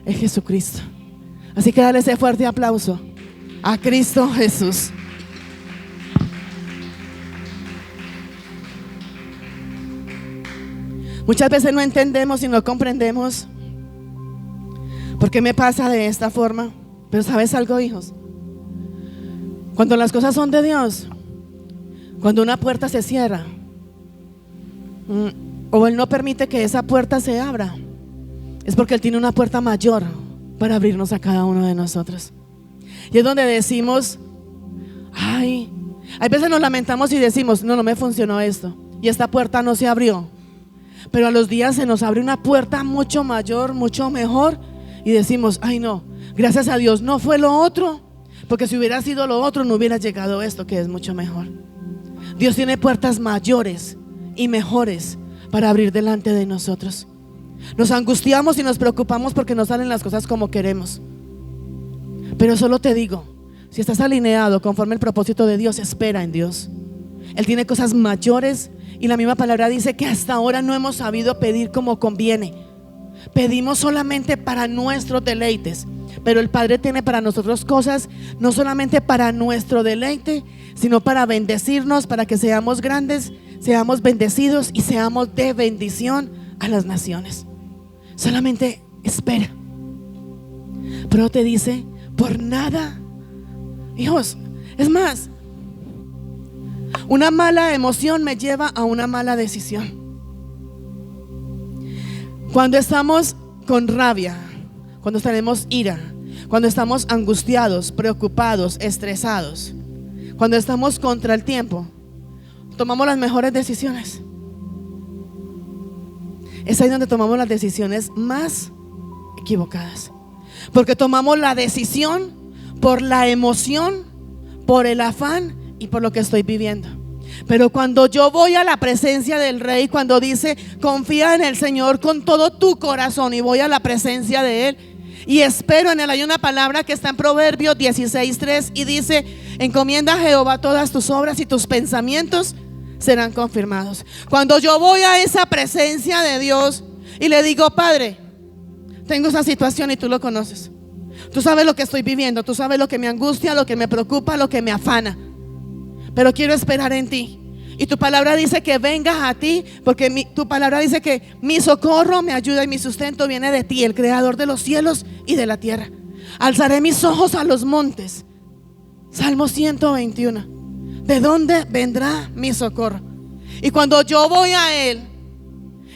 es Jesucristo. Así que dale ese fuerte aplauso a Cristo Jesús. Muchas veces no entendemos y no comprendemos por qué me pasa de esta forma. Pero ¿sabes algo, hijos? Cuando las cosas son de Dios, cuando una puerta se cierra, o Él no permite que esa puerta se abra, es porque Él tiene una puerta mayor para abrirnos a cada uno de nosotros. Y es donde decimos, ay, hay veces nos lamentamos y decimos, no me funcionó esto, y esta puerta no se abrió. Pero a los días se nos abre una puerta mucho mayor, mucho mejor, y decimos, ay no, gracias a Dios no fue lo otro, porque si hubiera sido lo otro no hubiera llegado esto que es mucho mejor. Dios tiene puertas mayores y mejores para abrir delante de nosotros. Nos angustiamos y nos preocupamos porque no salen las cosas como queremos. Pero solo te digo, si estás alineado conforme al propósito de Dios, espera en Dios. Él tiene cosas mayores y la misma palabra dice que hasta ahora no hemos sabido pedir como conviene. Pedimos solamente para nuestros deleites, pero el Padre tiene para nosotros cosas no solamente para nuestro deleite, sino para bendecirnos, para que seamos grandes, seamos bendecidos y seamos de bendición a las naciones. Solamente espera. Pero te dice, por nada, hijos, es más, una mala emoción me lleva a una mala decisión. Cuando estamos con rabia, cuando tenemos ira, cuando estamos angustiados, preocupados, estresados, cuando estamos contra el tiempo, tomamos las mejores decisiones. Es ahí donde tomamos las decisiones más equivocadas, porque tomamos la decisión por la emoción, por el afán y por lo que estoy viviendo. Pero cuando yo voy a la presencia del Rey, cuando dice confía en el Señor con todo tu corazón, y voy a la presencia de Él y espero en Él, hay una palabra que está en Proverbios 16:3 y dice: encomienda a Jehová todas tus obras y tus pensamientos serán confirmados. Cuando yo voy a esa presencia de Dios y le digo: Padre, tengo esa situación y tú lo conoces, tú sabes lo que estoy viviendo, tú sabes lo que me angustia, lo que me preocupa, lo que me afana, pero quiero esperar en ti. Y tu palabra dice que vengas a ti, porque tu palabra dice que mi socorro, mi ayuda y mi sustento viene de ti, el creador de los cielos y de la tierra. Alzaré mis ojos a los montes. Salmo 121. ¿De dónde vendrá mi socorro? Y cuando yo voy a Él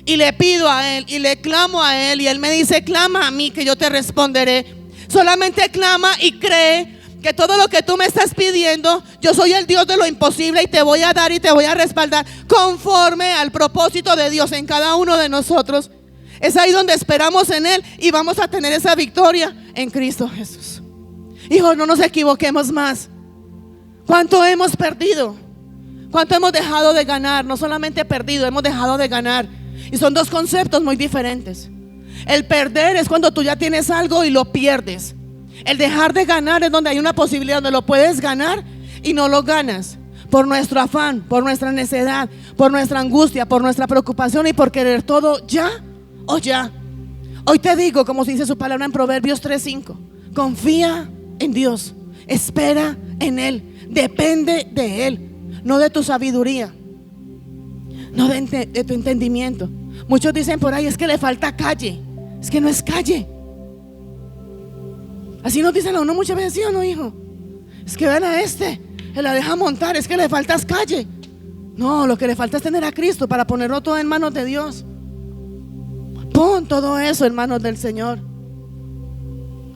y le pido a Él y le clamo a Él, y Él me dice: clama a mí que yo te responderé. Solamente clama y cree que todo lo que tú me estás pidiendo, yo soy el Dios de lo imposible y te voy a dar y te voy a respaldar conforme al propósito de Dios en cada uno de nosotros. Es ahí donde esperamos en Él y vamos a tener esa victoria en Cristo Jesús. Hijos, no nos equivoquemos más. ¿Cuánto hemos perdido? ¿Cuánto hemos dejado de ganar? No solamente perdido, hemos dejado de ganar. Y son dos conceptos muy diferentes. El perder es cuando tú ya tienes algo y lo pierdes. El dejar de ganar es donde hay una posibilidad donde lo puedes ganar y no lo ganas por nuestro afán, por nuestra necedad, por nuestra angustia, por nuestra preocupación y por querer todo ya o ya. Hoy te digo, como se dice su palabra en Proverbios 3:5, confía en Dios Espera en Él, depende de Él, no de tu sabiduría, no de tu entendimiento. Muchos dicen por ahí, es que le falta calle. Es que no es calle. Así nos dicen a uno muchas veces, ¿sí o no, hijo? Es que ven a este, se la deja montar, es que le falta es calle. No, lo que le falta es tener a Cristo para ponerlo todo en manos de Dios. Pon todo eso en manos del Señor.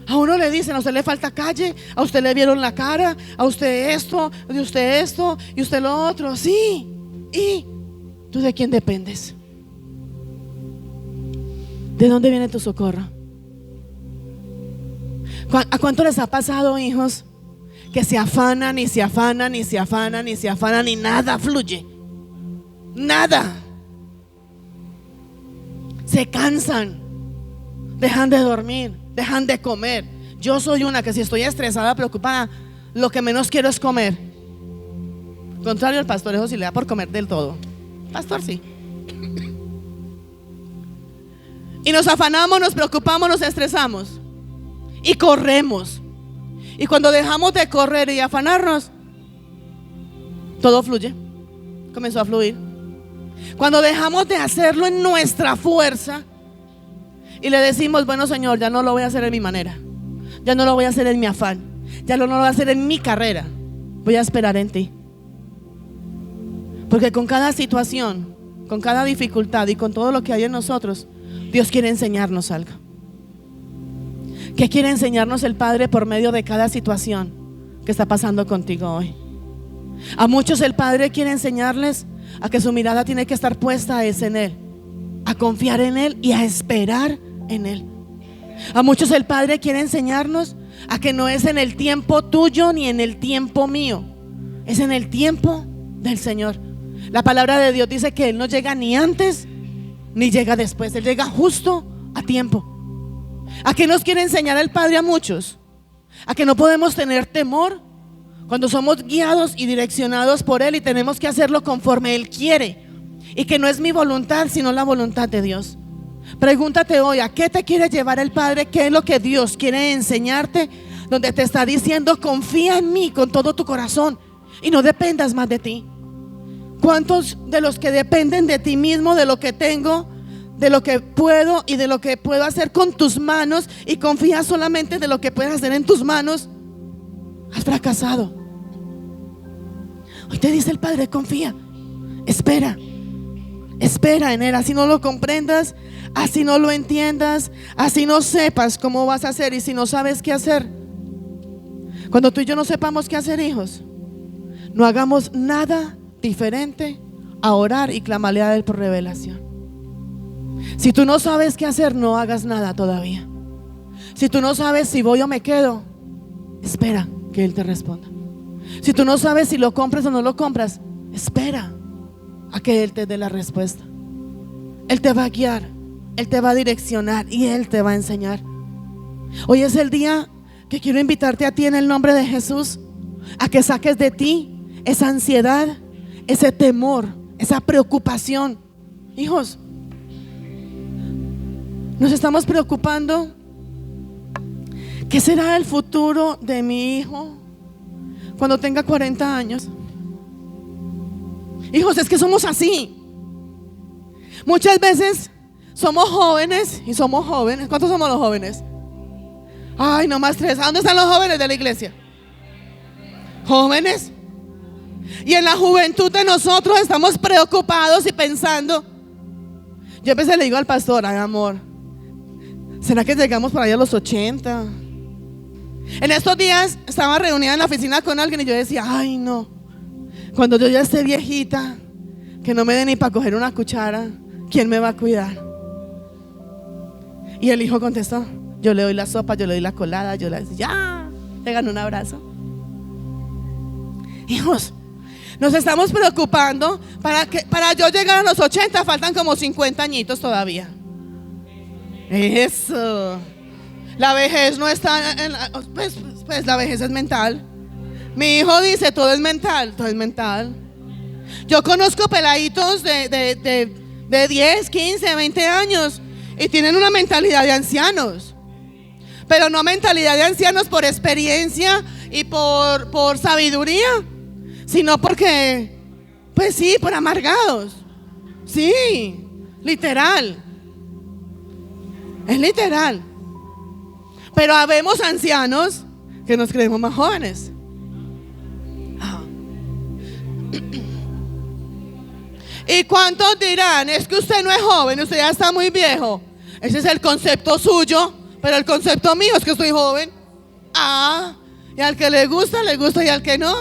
A uno le dicen, a usted le falta calle, a usted le vieron la cara, a usted esto, de usted esto y usted lo otro. Sí, ¿y tú de quién dependes? ¿De dónde viene tu socorro? ¿A cuánto les ha pasado, hijos, que se afanan y se afanan y se afanan y se afanan y nada fluye? Nada. Se cansan, dejan de dormir, dejan de comer. Yo soy una que si estoy estresada, preocupada, lo que menos quiero es comer. Contrario al pastor, eso sí le da por comer del todo. Pastor, sí. Y nos afanamos, nos preocupamos, nos estresamos y corremos. Y cuando dejamos de correr y afanarnos, todo fluye. Comenzó a fluir. Cuando dejamos de hacerlo en nuestra fuerza y le decimos, bueno, Señor, ya no lo voy a hacer en mi manera, ya no lo voy a hacer en mi afán, ya no lo voy a hacer en mi carrera, voy a esperar en ti. Porque con cada situación, con cada dificultad y con todo lo que hay en nosotros, Dios quiere enseñarnos algo. ¿Qué quiere enseñarnos el Padre por medio de cada situación que está pasando contigo hoy? A muchos el Padre quiere enseñarles a que su mirada tiene que estar puesta en Él, a confiar en Él y a esperar en Él. A muchos el Padre quiere enseñarnos a que no es en el tiempo tuyo ni en el tiempo mío, es en el tiempo del Señor. La palabra de Dios dice que Él no llega ni antes ni llega después, Él llega justo a tiempo. ¿A qué nos quiere enseñar el Padre a muchos? A que no podemos tener temor cuando somos guiados y direccionados por Él y tenemos que hacerlo conforme Él quiere, y que no es mi voluntad sino la voluntad de Dios. Pregúntate hoy, ¿a qué te quiere llevar el Padre? ¿Qué es lo que Dios quiere enseñarte? Donde te está diciendo, confía en mí con todo tu corazón y no dependas más de ti. ¿Cuántos de los que dependen de ti mismo, de lo que tengo, de lo que puedo y de lo que puedo hacer con tus manos, y confías solamente de lo que puedes hacer en tus manos, has fracasado? Hoy te dice el Padre, confía, espera en Él. Así no lo comprendas, así no lo entiendas, así no sepas cómo vas a hacer, y si no sabes qué hacer, cuando tú y yo no sepamos qué hacer, hijos, no hagamos nada diferente a orar y clamarle a Él por revelación. Si tú no sabes qué hacer, no hagas nada todavía. Si tú no sabes si voy o me quedo, espera que Él te responda. Si tú no sabes si lo compras o no lo compras, espera a que Él te dé la respuesta. Él te va a guiar, Él te va a direccionar y Él te va a enseñar. Hoy es el día que quiero invitarte a ti en el nombre de Jesús, a que saques de ti esa ansiedad, ese temor, esa preocupación. Hijos, nos estamos preocupando. ¿Qué será el futuro de mi hijo cuando tenga 40 años? Hijos, es que somos así. Muchas veces somos jóvenes y somos jóvenes. ¿Cuántos somos los jóvenes? Ay, no más 3. ¿A dónde están los jóvenes de la iglesia? Jóvenes. Y en la juventud de nosotros estamos preocupados y pensando. Yo a veces le digo al pastor, ay amor, ¿será que llegamos por ahí a los 80? En estos días estaba reunida en la oficina con alguien y yo decía, ay no, cuando yo ya esté viejita, que no me dé ni para coger una cuchara, ¿quién me va a cuidar? Y el hijo contestó, yo le doy la sopa, yo le doy la colada, yo le doy, ya, le ganó un abrazo. Hijos, nos estamos preocupando para yo llegar a los 80 faltan como 50 añitos todavía. Eso. La vejez no está pues la vejez es mental. Mi hijo dice, todo es mental, todo es mental. Yo conozco peladitos de 10, 15, 20 años y tienen una mentalidad de ancianos, pero no mentalidad de ancianos por experiencia y por sabiduría, sino porque, pues sí, por amargados. Sí, literal. Es literal. Pero habemos ancianos que nos creemos más jóvenes. ¿Y cuántos dirán? Es que usted no es joven, usted ya está muy viejo. Ese es el concepto suyo, pero el concepto mío es que estoy joven. Y al que le gusta, y al que no,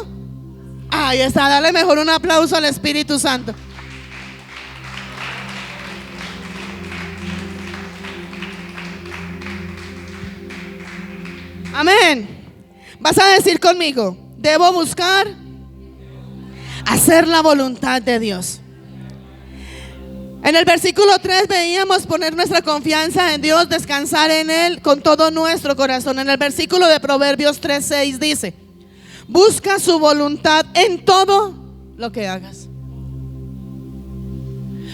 ahí está, dale mejor un aplauso al Espíritu Santo. Amén. Vas a decir conmigo: debo buscar hacer la voluntad de Dios. En el versículo 3 veíamos poner nuestra confianza en Dios, descansar en Él con todo nuestro corazón. En el versículo de Proverbios 3:6 dice: busca su voluntad en todo lo que hagas.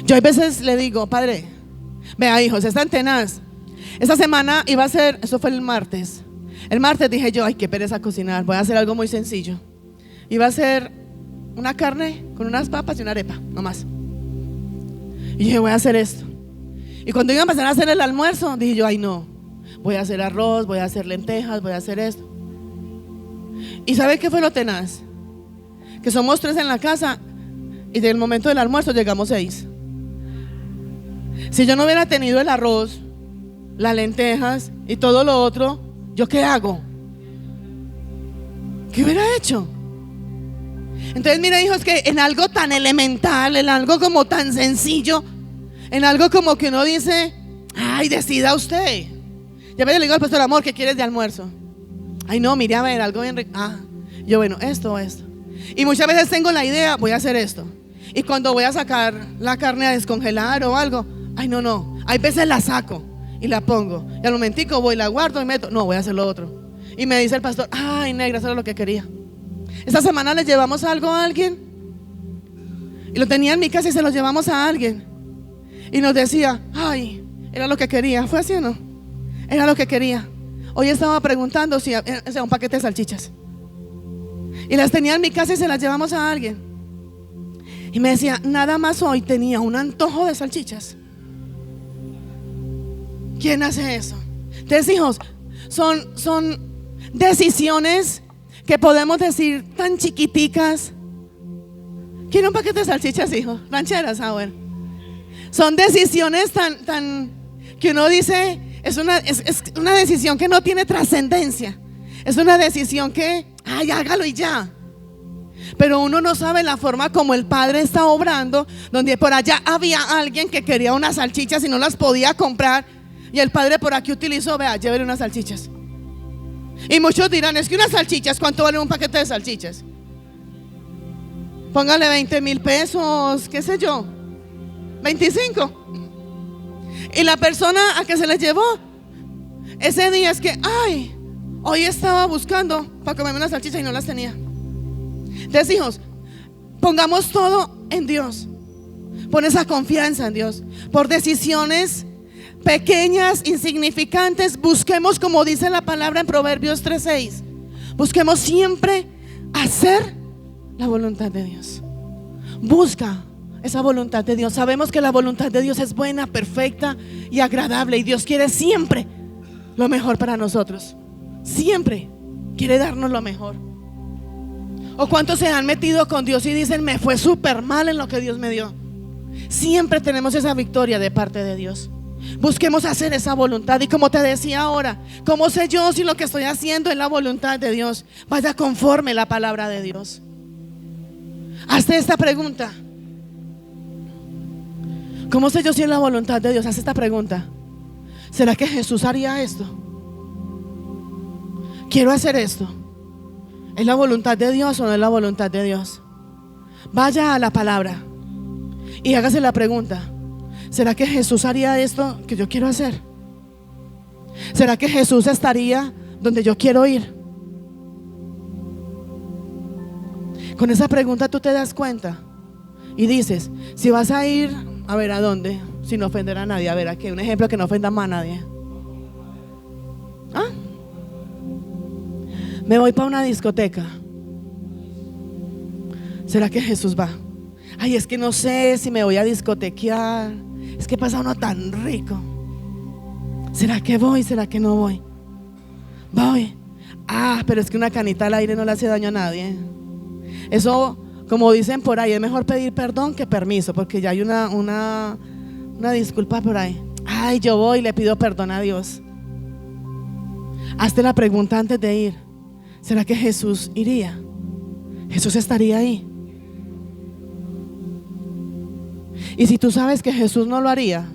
Yo a veces le digo: Padre, vea, hijos, están tenaz. Esta semana iba a ser, eso fue el martes. El martes dije yo: ay, qué pereza cocinar, voy a hacer algo muy sencillo. Iba a hacer una carne con unas papas y una arepa, no más. Y dije: voy a hacer esto. Y cuando iba a empezar a hacer el almuerzo, dije yo: ay, no, voy a hacer arroz, voy a hacer lentejas, voy a hacer esto. ¿Y sabe qué fue lo tenaz? Que somos 3 en la casa y del momento del almuerzo llegamos 6. Si yo no hubiera tenido el arroz, las lentejas y todo lo otro, ¿yo qué hago? ¿Qué hubiera hecho? Entonces, mira, hijos, que en algo tan elemental, en algo como tan sencillo, en algo como que uno dice: ay, decida usted. Ya le digo al pastor: amor, ¿qué quieres de almuerzo? Ay, no, mire, a ver, algo bien rico. Yo, bueno, esto. Y muchas veces tengo la idea: voy a hacer esto. Y cuando voy a sacar la carne a descongelar o algo, ay, no. Hay veces la saco y la pongo. Y al momentico voy, la guardo y meto. No, voy a hacer lo otro. Y me dice el pastor: ay, negra, eso era lo que quería. Esta semana le llevamos algo a alguien y lo tenía en mi casa y se lo llevamos a alguien y nos decía: ay, era lo que quería. ¿Fue así o no? Era lo que quería. Hoy estaba preguntando si era un paquete de salchichas y las tenía en mi casa y se las llevamos a alguien y me decía: nada más hoy tenía un antojo de salchichas. ¿Quién hace eso? Entonces, hijos, son decisiones que podemos decir tan chiquiticas. ¿Quiere un paquete de salchichas, hijo? Rancheras, bueno. Son decisiones tan que uno dice, es una decisión que no tiene trascendencia. Es una decisión que, ay, hágalo y ya. Pero uno no sabe la forma como el Padre está obrando, donde por allá había alguien que quería unas salchichas y no las podía comprar, y el Padre por aquí utilizó: vea, llévele unas salchichas. Y muchos dirán: es que unas salchichas, ¿cuánto vale un paquete de salchichas? Póngale 20,000 pesos, qué sé yo, 25. Y la persona a que se les llevó ese día es que: ay, hoy estaba buscando para comerme unas salchichas y no las tenía. Entonces, hijos, pongamos todo en Dios. Pon esa confianza en Dios. Por decisiones pequeñas, insignificantes, busquemos, como dice la palabra en Proverbios 3:6, busquemos siempre hacer la voluntad de Dios. Busca esa voluntad de Dios. Sabemos que la voluntad de Dios es buena, perfecta y agradable, y Dios quiere siempre lo mejor para nosotros. Siempre quiere darnos lo mejor. ¿O cuántos se han metido con Dios y dicen: me fue súper mal en lo que Dios me dio? Siempre tenemos esa victoria de parte de Dios. Busquemos hacer esa voluntad. Y como te decía ahora, ¿cómo sé yo si lo que estoy haciendo es la voluntad de Dios? Vaya conforme la palabra de Dios. Hazte esta pregunta: ¿cómo sé yo si es la voluntad de Dios? Haz esta pregunta: ¿será que Jesús haría esto? Quiero hacer esto. ¿Es la voluntad de Dios o no es la voluntad de Dios? Vaya a la palabra y hágase la pregunta: ¿será que Jesús haría esto que yo quiero hacer? ¿Será que Jesús estaría donde yo quiero ir? Con esa pregunta tú te das cuenta y dices: si vas a ir, a ver, ¿a dónde? Sin ofender a nadie. A ver, aquí un ejemplo que no ofenda más a nadie. Me voy para una discoteca. ¿Será que Jesús va? Ay, es que no sé si me voy a discotequear. Es que pasa uno tan rico. ¿Será que voy? ¿Será que no voy? Voy. Ah, pero es que una canita al aire no le hace daño a nadie. Eso, como dicen por ahí, es mejor pedir perdón que permiso, porque ya hay una disculpa por ahí. Ay, yo voy y le pido perdón a Dios. Hazte la pregunta antes de ir. ¿Será que Jesús iría? ¿Jesús estaría ahí? Y si tú sabes que Jesús no lo haría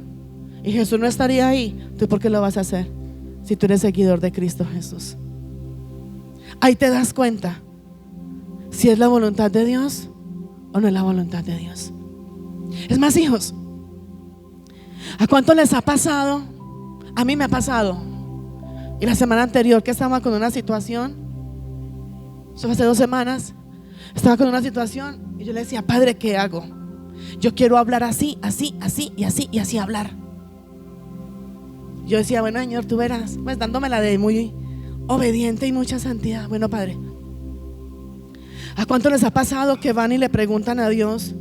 y Jesús no estaría ahí, ¿tú por qué lo vas a hacer? Si tú eres seguidor de Cristo Jesús. Ahí te das cuenta si es la voluntad de Dios o no es la voluntad de Dios. Es más, hijos, ¿a cuánto les ha pasado? A mí me ha pasado. Y la semana anterior que estaba con una situación, eso fue hace 2 semanas, estaba con una situación y yo le decía: Padre, ¿qué hago? Yo quiero hablar así, así, así y así y así hablar. Yo decía: bueno, Señor, tú verás, pues dándomela de muy obediente y mucha santidad. Bueno, Padre, ¿a cuánto les ha pasado que van y le preguntan a Dios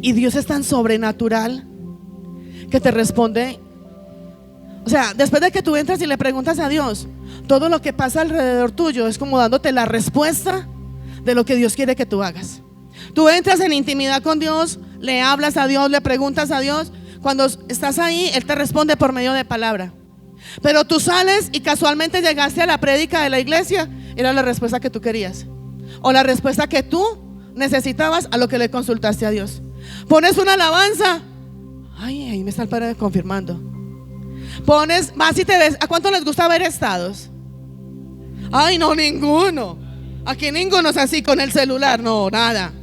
y Dios es tan sobrenatural que te responde? O sea, después de que tú entras y le preguntas a Dios, todo lo que pasa alrededor tuyo es como dándote la respuesta de lo que Dios quiere que tú hagas. Tú entras en intimidad con Dios, le hablas a Dios, le preguntas a Dios. Cuando estás ahí, Él te responde por medio de palabra. Pero tú sales y casualmente llegaste a la prédica de la iglesia, era la respuesta que tú querías, o la respuesta que tú necesitabas a lo que le consultaste a Dios. Pones una alabanza, ay, ahí me está el Padre confirmando. Pones, vas y te ves. ¿A cuánto les gusta ver estados? Ay, no, ninguno. Aquí ninguno es así con el celular, no, nada.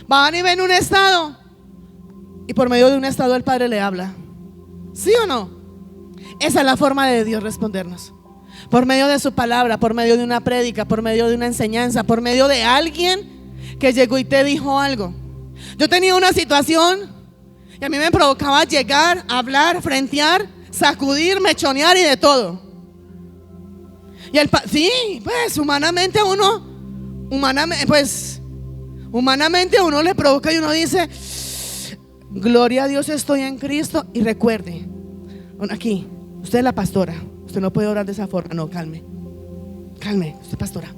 Van y ven un estado y por medio de un estado el Padre le habla. ¿Sí o no? Esa es la forma de Dios respondernos. Por medio de su palabra, por medio de una prédica, por medio de una enseñanza, por medio de alguien que llegó y te dijo algo. Yo tenía una situación y a mí me provocaba llegar, hablar, frentear, sacudir, mechonear y de todo. Y sí, pues humanamente a uno le provoca y uno dice: gloria a Dios, estoy en Cristo. Y recuerde, aquí, usted es la pastora, usted no puede orar de esa forma. No, calme, usted es pastora.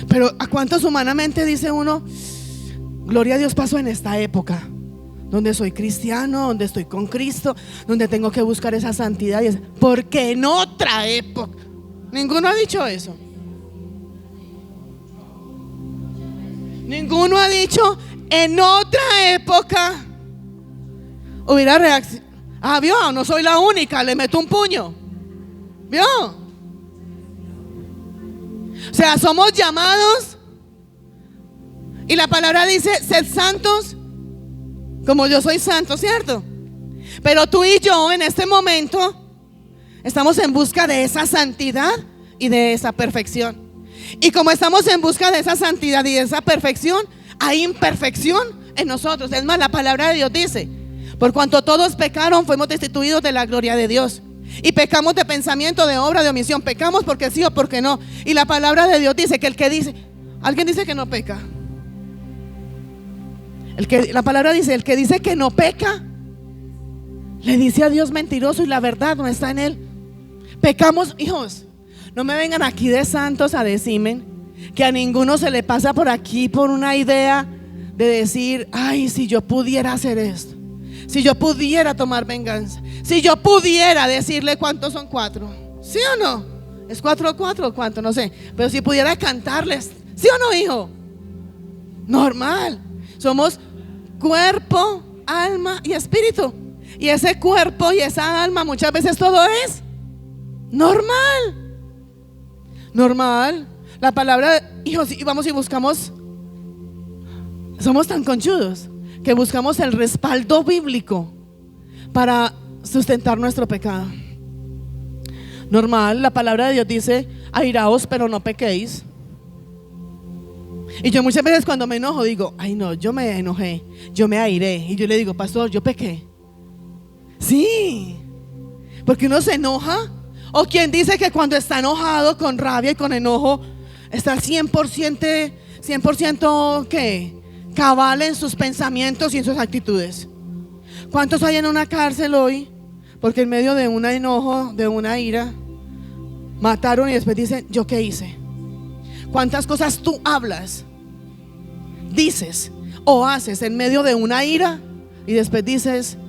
Pero ¿a cuántos humanamente dice uno: gloria a Dios, paso en esta época donde soy cristiano, donde estoy con Cristo, donde tengo que buscar esa santidad? Porque en otra época. Ninguno ha dicho eso. Ninguno ha dicho: en otra época hubiera reaccionado. Ah, vio, no soy la única, le meto un puño. Vio. O sea, somos llamados y la palabra dice: sed santos como yo soy santo, ¿cierto? Pero tú y yo en este momento estamos en busca de esa santidad y de esa perfección. Y como estamos en busca de esa santidad y de esa perfección, hay imperfección en nosotros. Es más, la palabra de Dios dice: por cuanto todos pecaron, fuimos destituidos de la gloria de Dios. Y pecamos de pensamiento, de obra, de omisión. Pecamos porque sí o porque no. Y la palabra de Dios dice que el que dice, alguien dice que no peca. La palabra dice: el que dice que no peca, le dice a Dios mentiroso, y la verdad no está en él. Pecamos, hijos. No me vengan aquí de santos a decirme que a ninguno se le pasa por aquí por una idea de decir: ay, si yo pudiera hacer esto, si yo pudiera tomar venganza, si yo pudiera decirle cuántos son 4. ¿Sí o no? ¿Es 4 o 4 o cuánto? No sé. Pero si pudiera cantarles. ¿Sí o no, hijo? Normal. Somos cuerpo, alma y espíritu. Y ese cuerpo y esa alma, muchas veces todo es normal. Normal. La palabra, hijos, y vamos y buscamos. Somos tan conchudos que buscamos el respaldo bíblico para sustentar nuestro pecado. Normal. La palabra de Dios dice: airaos, pero no pequéis. Y yo muchas veces cuando me enojo digo: ay, no, yo me enojé, yo me airé. Y yo le digo: pastor, yo pequé. Sí, porque uno se enoja O quien dice que cuando está enojado, con rabia y con enojo, está 100% ¿qué? Cabal en sus pensamientos y en sus actitudes. ¿Cuántos hay en una cárcel hoy? Porque en medio de un enojo, de una ira, mataron y después dicen, ¿yo qué hice? ¿Cuántas cosas tú hablas, dices o haces en medio de una ira y después dices,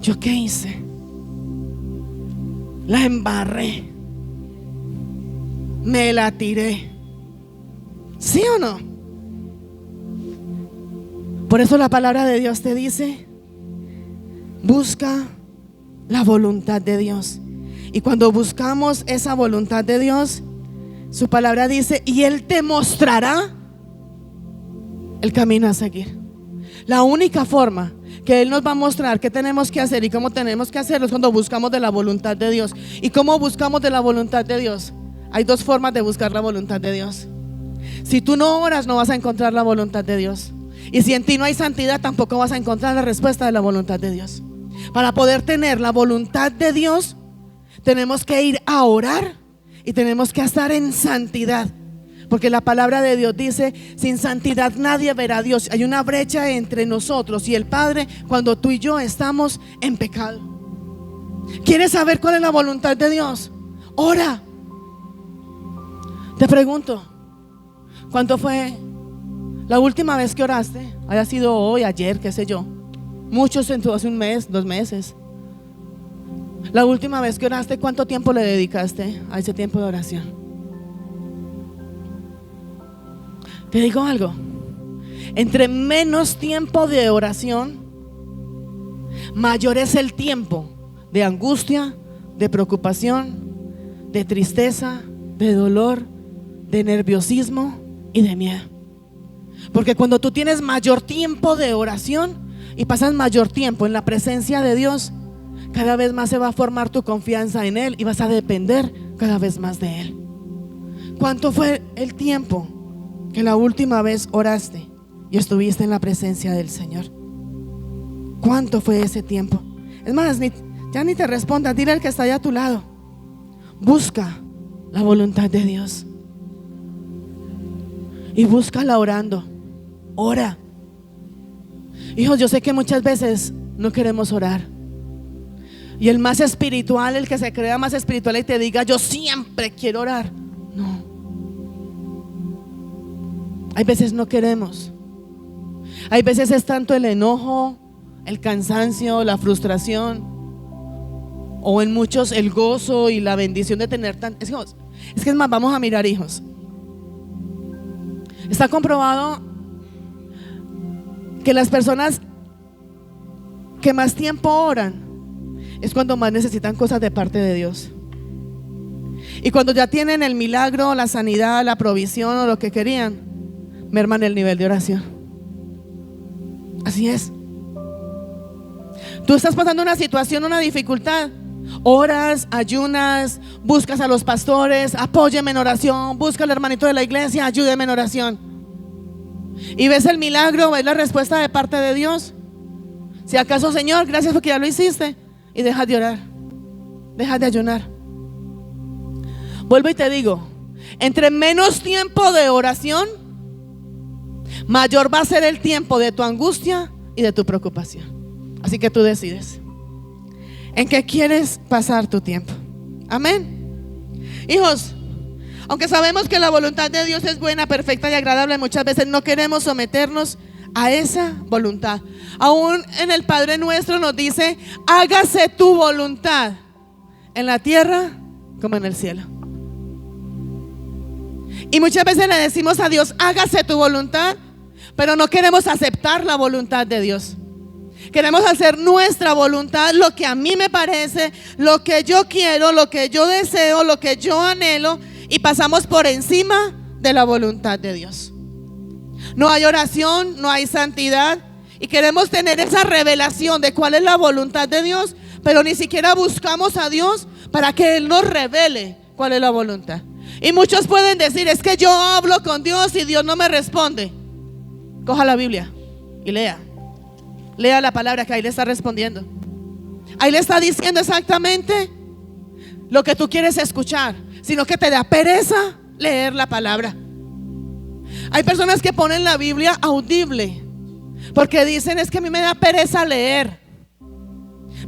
¿yo qué hice? La embarré, me la tiré. ¿Sí o no? Por eso la palabra de Dios te dice, busca la voluntad de Dios. Y cuando buscamos esa voluntad de Dios, su palabra dice, y Él te mostrará el camino a seguir. La única forma que Él nos va a mostrar qué tenemos que hacer y cómo tenemos que hacerlo es cuando buscamos de la voluntad de Dios. ¿Y cómo buscamos de la voluntad de Dios? Hay dos formas de buscar la voluntad de Dios. Si tú no oras, no vas a encontrar la voluntad de Dios. Y si en ti no hay santidad, tampoco vas a encontrar la respuesta de la voluntad de Dios. Para poder tener la voluntad de Dios, tenemos que ir a orar y tenemos que estar en santidad. Porque la palabra de Dios dice, sin santidad nadie verá a Dios. Hay una brecha entre nosotros y el Padre cuando tú y yo estamos en pecado. ¿Quieres saber cuál es la voluntad de Dios? Ora. Te pregunto, ¿cuánto fue la última vez que oraste? Haya sido hoy, ayer, qué sé yo. Muchos hace un mes, 2 meses. La última vez que oraste, ¿cuánto tiempo le dedicaste a ese tiempo de oración? Te digo algo, entre menos tiempo de oración, mayor es el tiempo de angustia, de preocupación, de tristeza, de dolor, de nerviosismo y de miedo. Porque cuando tú tienes mayor tiempo de oración y pasas mayor tiempo en la presencia de Dios, cada vez más se va a formar tu confianza en Él y vas a depender cada vez más de Él. ¿Cuánto fue el tiempo que la última vez oraste y estuviste en la presencia del Señor? ¿Cuánto fue ese tiempo? Es más, ya ni te respondas, dile al que está allá a tu lado, busca la voluntad de Dios y búscala orando. Ora. Hijos, yo sé que muchas veces no queremos orar. Y el más espiritual, el que se crea más espiritual y te diga, yo siempre quiero orar. No. Hay veces no queremos. Hay veces es tanto el enojo, el cansancio, la frustración, o en muchos el gozo y la bendición de tener hijos. Es que es más, vamos a mirar, hijos. Está comprobado que las personas que más tiempo oran es cuando más necesitan cosas de parte de Dios. Y cuando ya tienen el milagro, la sanidad, la provisión o lo que querían, merman el nivel de oración. Así es. Tú estás pasando una situación, una dificultad, oras, ayunas, buscas a los pastores, apóyeme en oración, busca al hermanito de la iglesia, ayúdeme en oración. Y ves el milagro, ves la respuesta de parte de Dios. Si acaso, Señor, gracias porque ya lo hiciste, y dejas de orar, dejas de ayunar. Vuelvo y te digo, entre menos tiempo de oración, mayor va a ser el tiempo de tu angustia y de tu preocupación. Así que tú decides en qué quieres pasar tu tiempo. Amén. Hijos, aunque sabemos que la voluntad de Dios es buena, perfecta y agradable, muchas veces no queremos someternos a esa voluntad. Aún en el Padre Nuestro nos dice, hágase tu voluntad en la tierra como en el cielo. Y muchas veces le decimos a Dios, hágase tu voluntad, pero no queremos aceptar la voluntad de Dios. Queremos hacer nuestra voluntad, lo que a mí me parece, lo que yo quiero, lo que yo deseo, lo que yo anhelo, y pasamos por encima de la voluntad de Dios. No hay oración, no hay santidad, y queremos tener esa revelación de cuál es la voluntad de Dios, pero ni siquiera buscamos a Dios para que Él nos revele cuál es la voluntad. Y muchos pueden decir, es que yo hablo con Dios y Dios no me responde. Coja la Biblia y lea la palabra que ahí le está respondiendo. Ahí le está diciendo exactamente lo que tú quieres escuchar, sino que te da pereza leer la palabra. Hay personas que ponen la Biblia audible porque dicen: es que a mí me da pereza leer.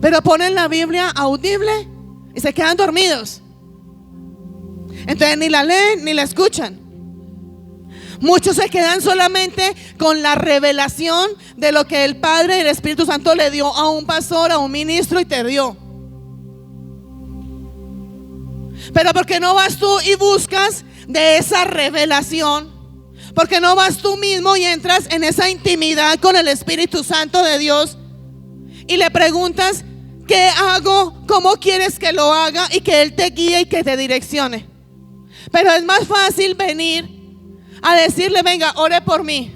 Pero ponen la Biblia audible y se quedan dormidos. Entonces ni la leen ni la escuchan. Muchos se quedan solamente con la revelación de lo que el Padre y el Espíritu Santo le dio a un pastor, a un ministro, y te dio. Pero ¿por qué no vas tú y buscas de esa revelación? ¿Por qué no vas tú mismo y entras en esa intimidad con el Espíritu Santo de Dios y le preguntas: ¿qué hago? ¿Cómo quieres que lo haga? Y que Él te guíe y que te direccione. Pero es más fácil venir a decirle: venga, ore por mí,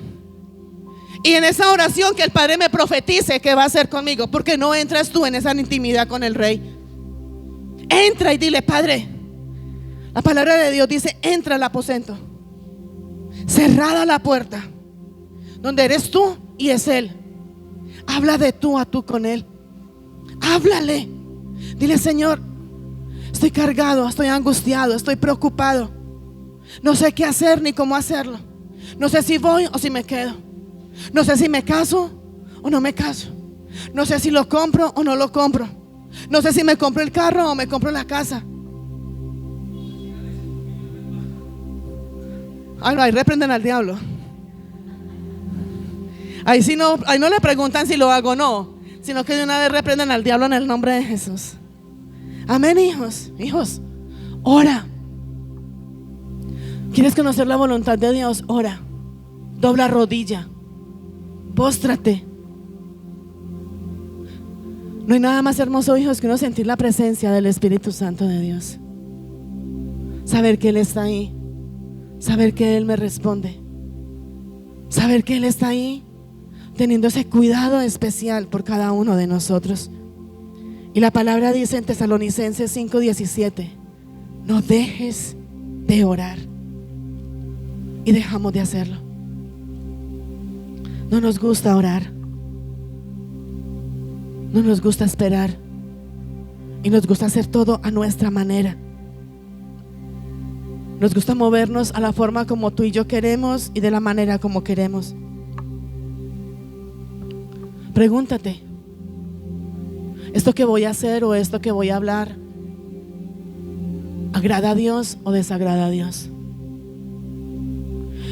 y en esa oración que el Padre me profetice qué va a hacer conmigo. Porque no entras tú en esa intimidad con el Rey. Entra y dile: Padre, la palabra de Dios dice: entra al aposento, cerrada la puerta, donde eres tú y es Él. Habla de tú a tú con Él. Háblale. Dile: Señor, estoy cargado, estoy angustiado, estoy preocupado. No sé qué hacer ni cómo hacerlo. No sé si voy o si me quedo. No sé si me caso o no me caso. No sé si lo compro o no lo compro. No sé si me compro el carro o me compro la casa. Ay, no, ahí reprenden al diablo. Ahí sí no, ahí no le preguntan si lo hago o no, sino que de una vez reprenden al diablo en el nombre de Jesús. Amén, hijos. Hijos, ora. ¿Quieres conocer la voluntad de Dios? Ora. Dobla rodilla. Póstrate. No hay nada más hermoso, hijos, que uno sentir la presencia del Espíritu Santo de Dios. Saber que Él está ahí. Saber que Él me responde. Saber que Él está ahí, teniendo ese cuidado especial por cada uno de nosotros. Y la palabra dice en Tesalonicenses 5:17: no dejes de orar. Y dejamos de hacerlo. No nos gusta orar. No nos gusta esperar. Y nos gusta hacer todo a nuestra manera. Nos gusta movernos a la forma como tú y yo queremos y de la manera como queremos. Pregúntate: ¿esto que voy a hacer o esto que voy a hablar agrada a Dios o desagrada a Dios?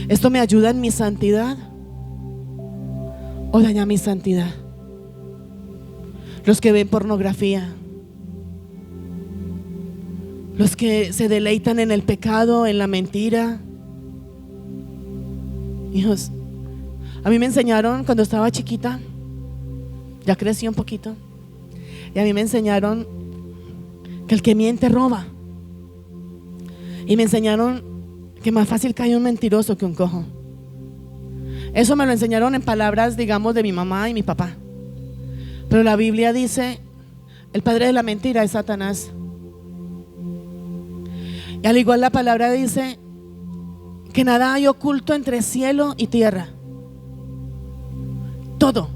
¿Esto me ayuda en mi santidad o daña mi santidad? Los que ven pornografía, los que se deleitan en el pecado, en la mentira. Hijos, a mí me enseñaron cuando estaba chiquita, ya crecí un poquito, y a mí me enseñaron que el que miente roba. Y me enseñaron que más fácil cae un mentiroso que un cojo. Eso me lo enseñaron en palabras, digamos, de mi mamá y mi papá. Pero la Biblia dice: el padre de la mentira es Satanás. Y al igual la palabra dice que nada hay oculto entre cielo y tierra. Todo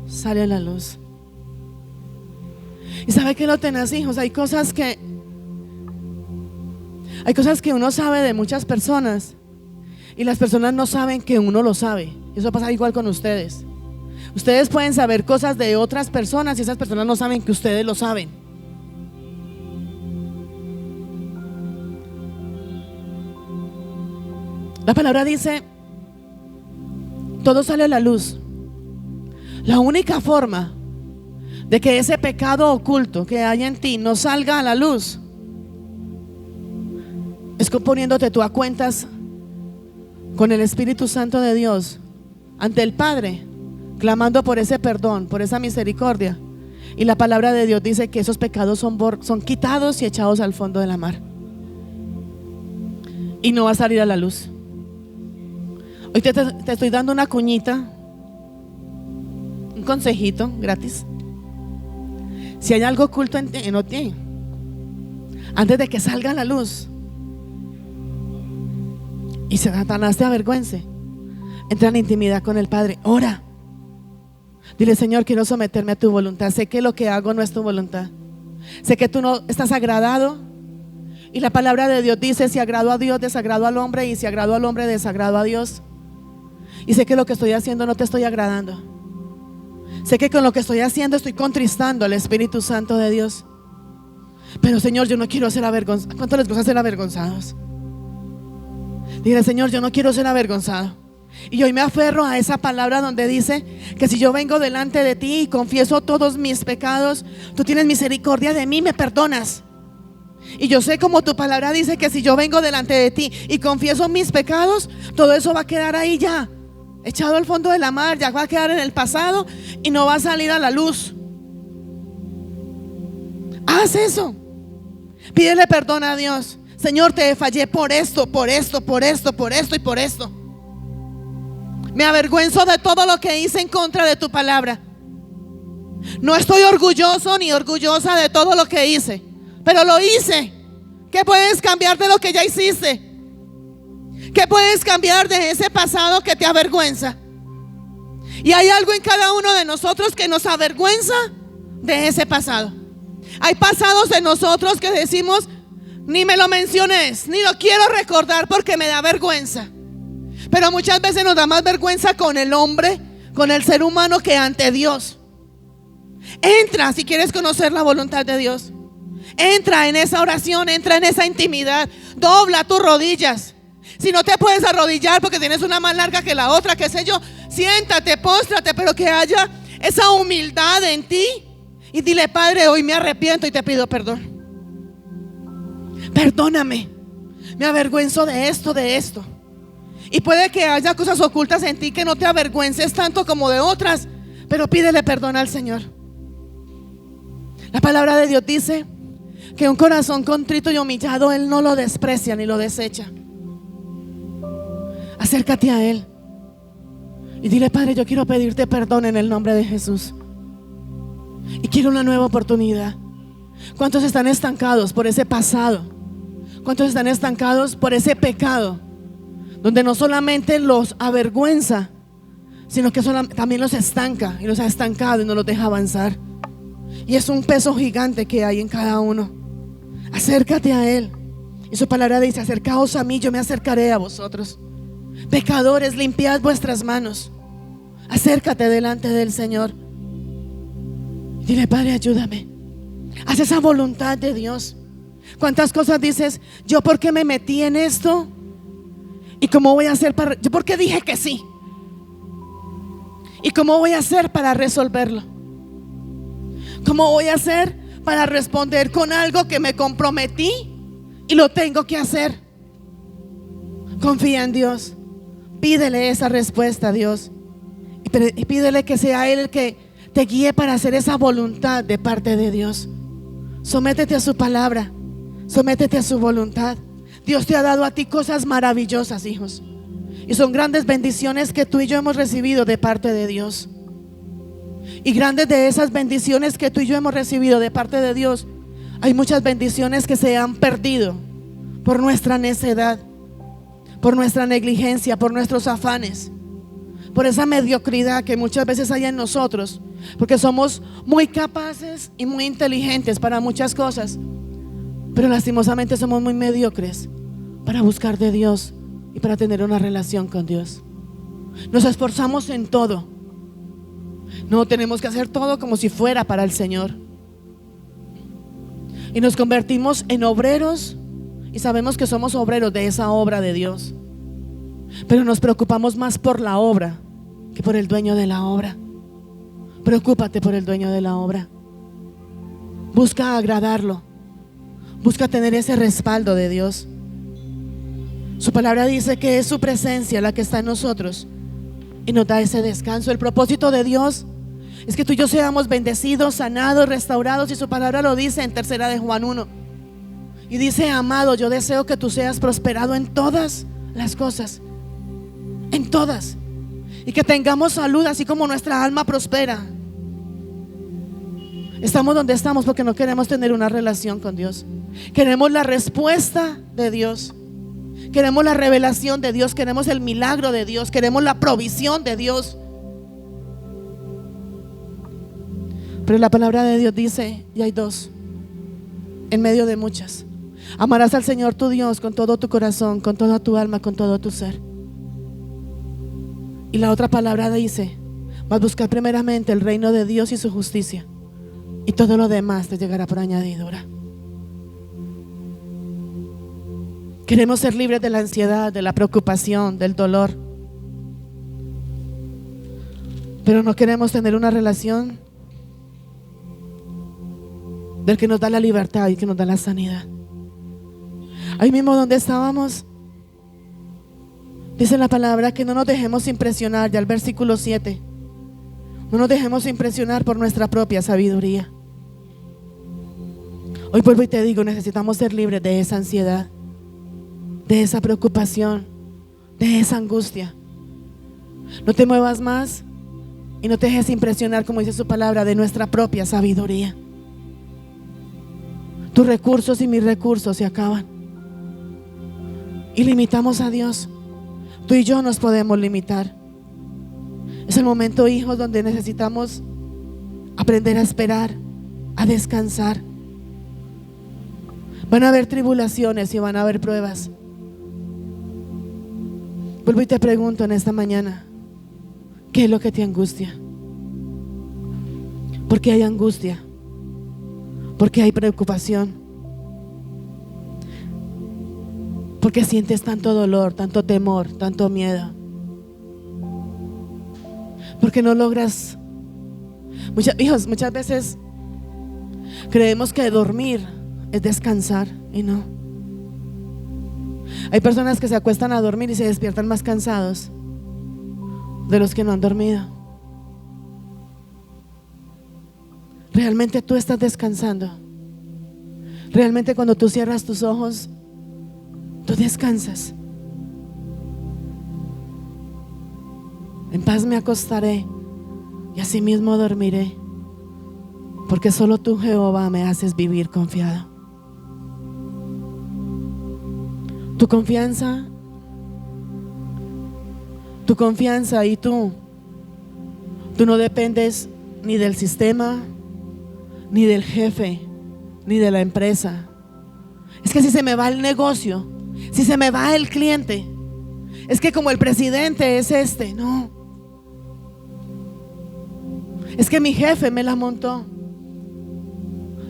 sale a la luz. ¿Y sabe qué lo tenés, hijos? Hay cosas que uno sabe de muchas personas y las personas no saben que uno lo sabe. Eso pasa igual con ustedes. Ustedes pueden saber cosas de otras personas y esas personas no saben que ustedes lo saben. La palabra dice: todo sale a la luz. La única forma de que ese pecado oculto que hay en ti no salga a la luz es poniéndote tú a cuentas con el Espíritu Santo de Dios ante el Padre, clamando por ese perdón, por esa misericordia. Y la palabra de Dios dice que esos pecados son quitados y echados al fondo de la mar. Y no va a salir a la luz. Hoy te estoy dando una cuñita, un consejito gratis. Si hay algo oculto en ti, antes de que salga a la luz y Satanás te avergüence, entra en intimidad con el Padre. Ora. Dile: Señor, quiero someterme a tu voluntad. Sé que lo que hago no es tu voluntad. Sé que tú no estás agradado. Y la palabra de Dios dice: si agrado a Dios, desagrado al hombre. Y si agrado al hombre, desagrado a Dios. Y sé que lo que estoy haciendo no te estoy agradando. Sé que con lo que estoy haciendo estoy contristando al Espíritu Santo de Dios. Pero Señor, yo no quiero ser avergonzado. ¿Cuánto les gusta ser avergonzados? Dile: Señor, yo no quiero ser avergonzado. Y hoy me aferro a esa palabra donde dice que si yo vengo delante de ti y confieso todos mis pecados, tú tienes misericordia de mí, me perdonas. Y yo sé, como tu palabra dice, que si yo vengo delante de ti y confieso mis pecados, todo eso va a quedar ahí ya, echado al fondo de la mar, ya va a quedar en el pasado y no va a salir a la luz. Haz eso. Pídele perdón a Dios. Señor, te fallé por esto, por esto, por esto, por esto y por esto. Me avergüenzo de todo lo que hice en contra de tu palabra. No estoy orgulloso ni orgullosa de todo lo que hice, pero lo hice. ¿Qué puedes cambiar de lo que ya hiciste? ¿Qué puedes cambiar de ese pasado que te avergüenza? Y hay algo en cada uno de nosotros que nos avergüenza de ese pasado. Hay pasados de nosotros que decimos: ni me lo menciones, ni lo quiero recordar porque me da vergüenza. Pero muchas veces nos da más vergüenza con el hombre, con el ser humano, que ante Dios. Entra si quieres conocer la voluntad de Dios. Entra en esa oración, entra en esa intimidad. Dobla tus rodillas. Si no te puedes arrodillar porque tienes una más larga que la otra, qué sé yo, siéntate, póstrate, pero que haya esa humildad en ti. Y dile: Padre, hoy me arrepiento y te pido perdón. Perdóname, me avergüenzo de esto, de esto. Y puede que haya cosas ocultas en ti que no te avergüences tanto como de otras, pero pídele perdón al Señor. La palabra de Dios dice que un corazón contrito y humillado Él no lo desprecia ni lo desecha. Acércate a Él y dile: Padre, yo quiero pedirte perdón en el nombre de Jesús. Y quiero una nueva oportunidad. ¿Cuántos están estancados por ese pasado? ¿Cuántos están estancados por ese pecado? Donde no solamente los avergüenza, sino que también los estanca, y los ha estancado y no los deja avanzar. Y es un peso gigante que hay en cada uno. Acércate a Él. Y su palabra dice: acercaos a mí, yo me acercaré a vosotros. Pecadores, limpiad vuestras manos. Acércate delante del Señor. Dile: Padre, ayúdame. Haz esa voluntad de Dios. ¿Cuántas cosas dices? Yo, ¿por qué me metí en esto? ¿Y cómo voy a hacer para? Yo, ¿por qué dije que sí? ¿Y cómo voy a hacer para resolverlo? ¿Cómo voy a hacer para responder con algo que me comprometí y lo tengo que hacer? Confía en Dios. Pídele esa respuesta a Dios. Y pídele que sea Él el que te guíe para hacer esa voluntad de parte de Dios. Sométete a su palabra. Sométete a su voluntad. Dios te ha dado a ti cosas maravillosas, hijos. Y son grandes bendiciones que tú y yo hemos recibido de parte de Dios. Y grandes de esas bendiciones que tú y yo hemos recibido de parte de Dios, hay muchas bendiciones que se han perdido por nuestra necedad, por nuestra negligencia, por nuestros afanes, por esa mediocridad que muchas veces hay en nosotros, porque somos muy capaces y muy inteligentes para muchas cosas, pero lastimosamente somos muy mediocres para buscar de Dios y para tener una relación con Dios. Nos esforzamos en todo. No, tenemos que hacer todo como si fuera para el Señor. Y nos convertimos en obreros, y sabemos que somos obreros de esa obra de Dios, pero nos preocupamos más por la obra que por el dueño de la obra. Preocúpate por el dueño de la obra. Busca agradarlo. Busca tener ese respaldo de Dios. Su palabra dice que es su presencia la que está en nosotros y nos da ese descanso. El propósito de Dios es que tú y yo seamos bendecidos, sanados, restaurados, y su palabra lo dice en 3 de Juan 1. Y dice: amado, yo deseo que tú seas prosperado en todas las cosas, en todas, y que tengamos salud así como nuestra alma prospera. Estamos donde estamos porque no queremos tener una relación con Dios. Queremos la respuesta de Dios. Queremos la revelación de Dios. Queremos el milagro de Dios. Queremos la provisión de Dios. Pero la palabra de Dios dice, y hay dos, en medio de muchas: amarás al Señor tu Dios con todo tu corazón, con toda tu alma, con todo tu ser. Y la otra palabra dice, vas a buscar primeramente el reino de Dios y su justicia, y todo lo demás te llegará por añadidura. Queremos ser libres de la ansiedad, de la preocupación, del dolor, pero no queremos tener una relación del que nos da la libertad y que nos da la sanidad. Ahí mismo donde estábamos, dice la palabra que no nos dejemos impresionar, ya el versículo 7, no nos dejemos impresionar por nuestra propia sabiduría. Hoy vuelvo y te digo, necesitamos ser libres de esa ansiedad, de esa preocupación, de esa angustia. No te muevas más y no te dejes impresionar, como dice su palabra, de nuestra propia sabiduría. Tus recursos y mis recursos se acaban y limitamos a Dios. Tú y yo nos podemos limitar. Es el momento, hijos, donde necesitamos aprender a esperar, a descansar. Van a haber tribulaciones y van a haber pruebas. Vuelvo y te pregunto en esta mañana, ¿qué es lo que te angustia? ¿Por qué hay angustia? ¿Por qué hay preocupación? ¿Por qué sientes tanto dolor, tanto temor, tanto miedo? ¿Por qué no logras? Hijos, muchas veces creemos que dormir es descansar y no. Hay personas que se acuestan a dormir y se despiertan más cansados de los que no han dormido. Realmente tú estás descansando. Realmente cuando tú cierras tus ojos, tú descansas. En paz me acostaré y asimismo dormiré, porque solo tú, Jehová, me haces vivir confiado. Tu confianza y tú no dependes ni del sistema, ni del jefe, ni de la empresa. Es que si se me va el negocio, si se me va el cliente, es que como el presidente es no. Es que mi jefe me la montó.